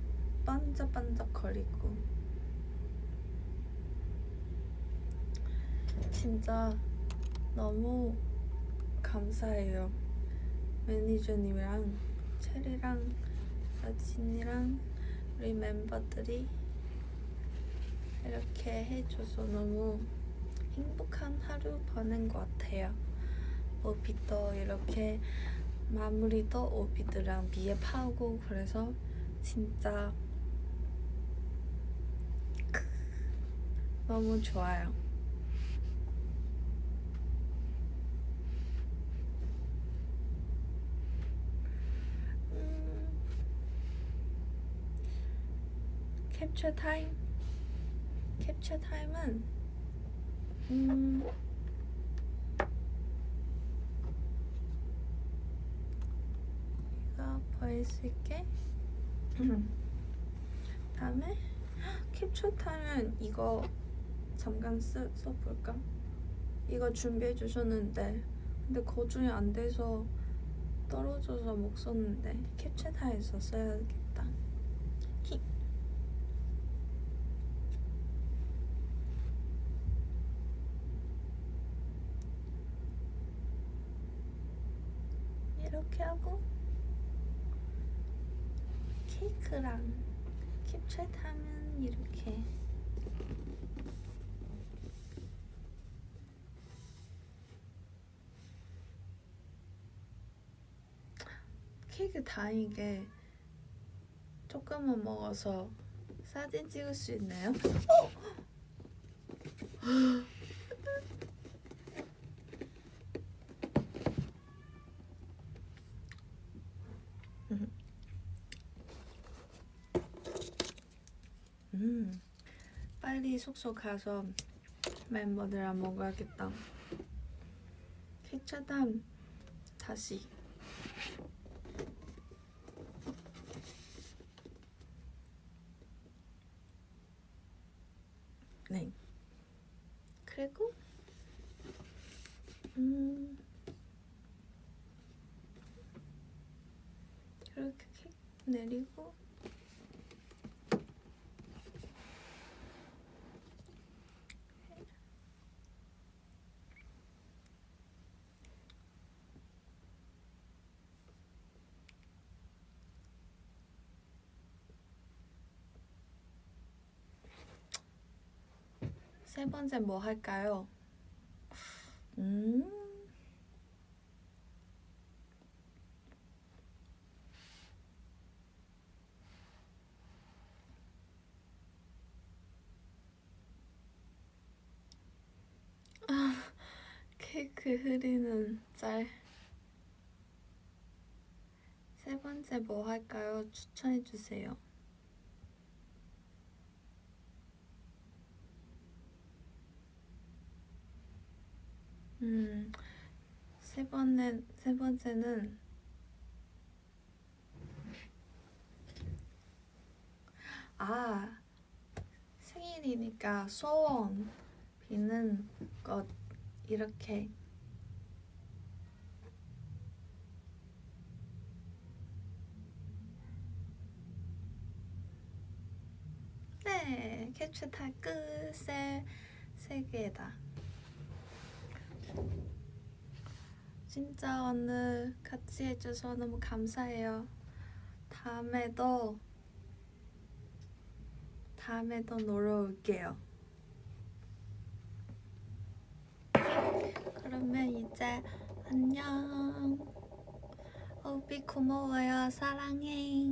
반짝반짝거리고 진짜 너무 감사해요. 매니저님이랑 체리랑 여진이랑 우리 멤버들이 이렇게 해줘서 너무 행복한 하루 보낸 것 같아요. 오비도 이렇게 마무리도 오비들랑 비앱하고 그래서 진짜 너무 좋아요. 캡처 타임은 이거 보일 수 있게 다음에 캡처 타임은 이거 잠깐 써볼까? 이거 준비해 주셨는데 근데 거중에 안 돼서 떨어져서 못 썼는데 캡처 타임에서 써야겠다. 이렇게 하고 케이크랑 캡처 타면 이렇게 케이크 다행이게 조금만 먹어서 사진 찍을 수 있네요. 빨리 숙소 가서 멤버들이랑 먹어야겠다. 케이크담 다시. 네. 그리고 이렇게 케이크 내리고 세 번째 뭐 할까요? 케이크 흐리는 짤. 세 번째 뭐 할까요? 추천해주세요. 세 번째는 생일이니까 소원 비는 것 이렇게 네 캡처 다 끝. 세 개다. 진짜 오늘 같이 해줘서 너무 감사해요. 다음에도 놀러 올게요. 그러면 이제 안녕. 오비 고마워요. 사랑해.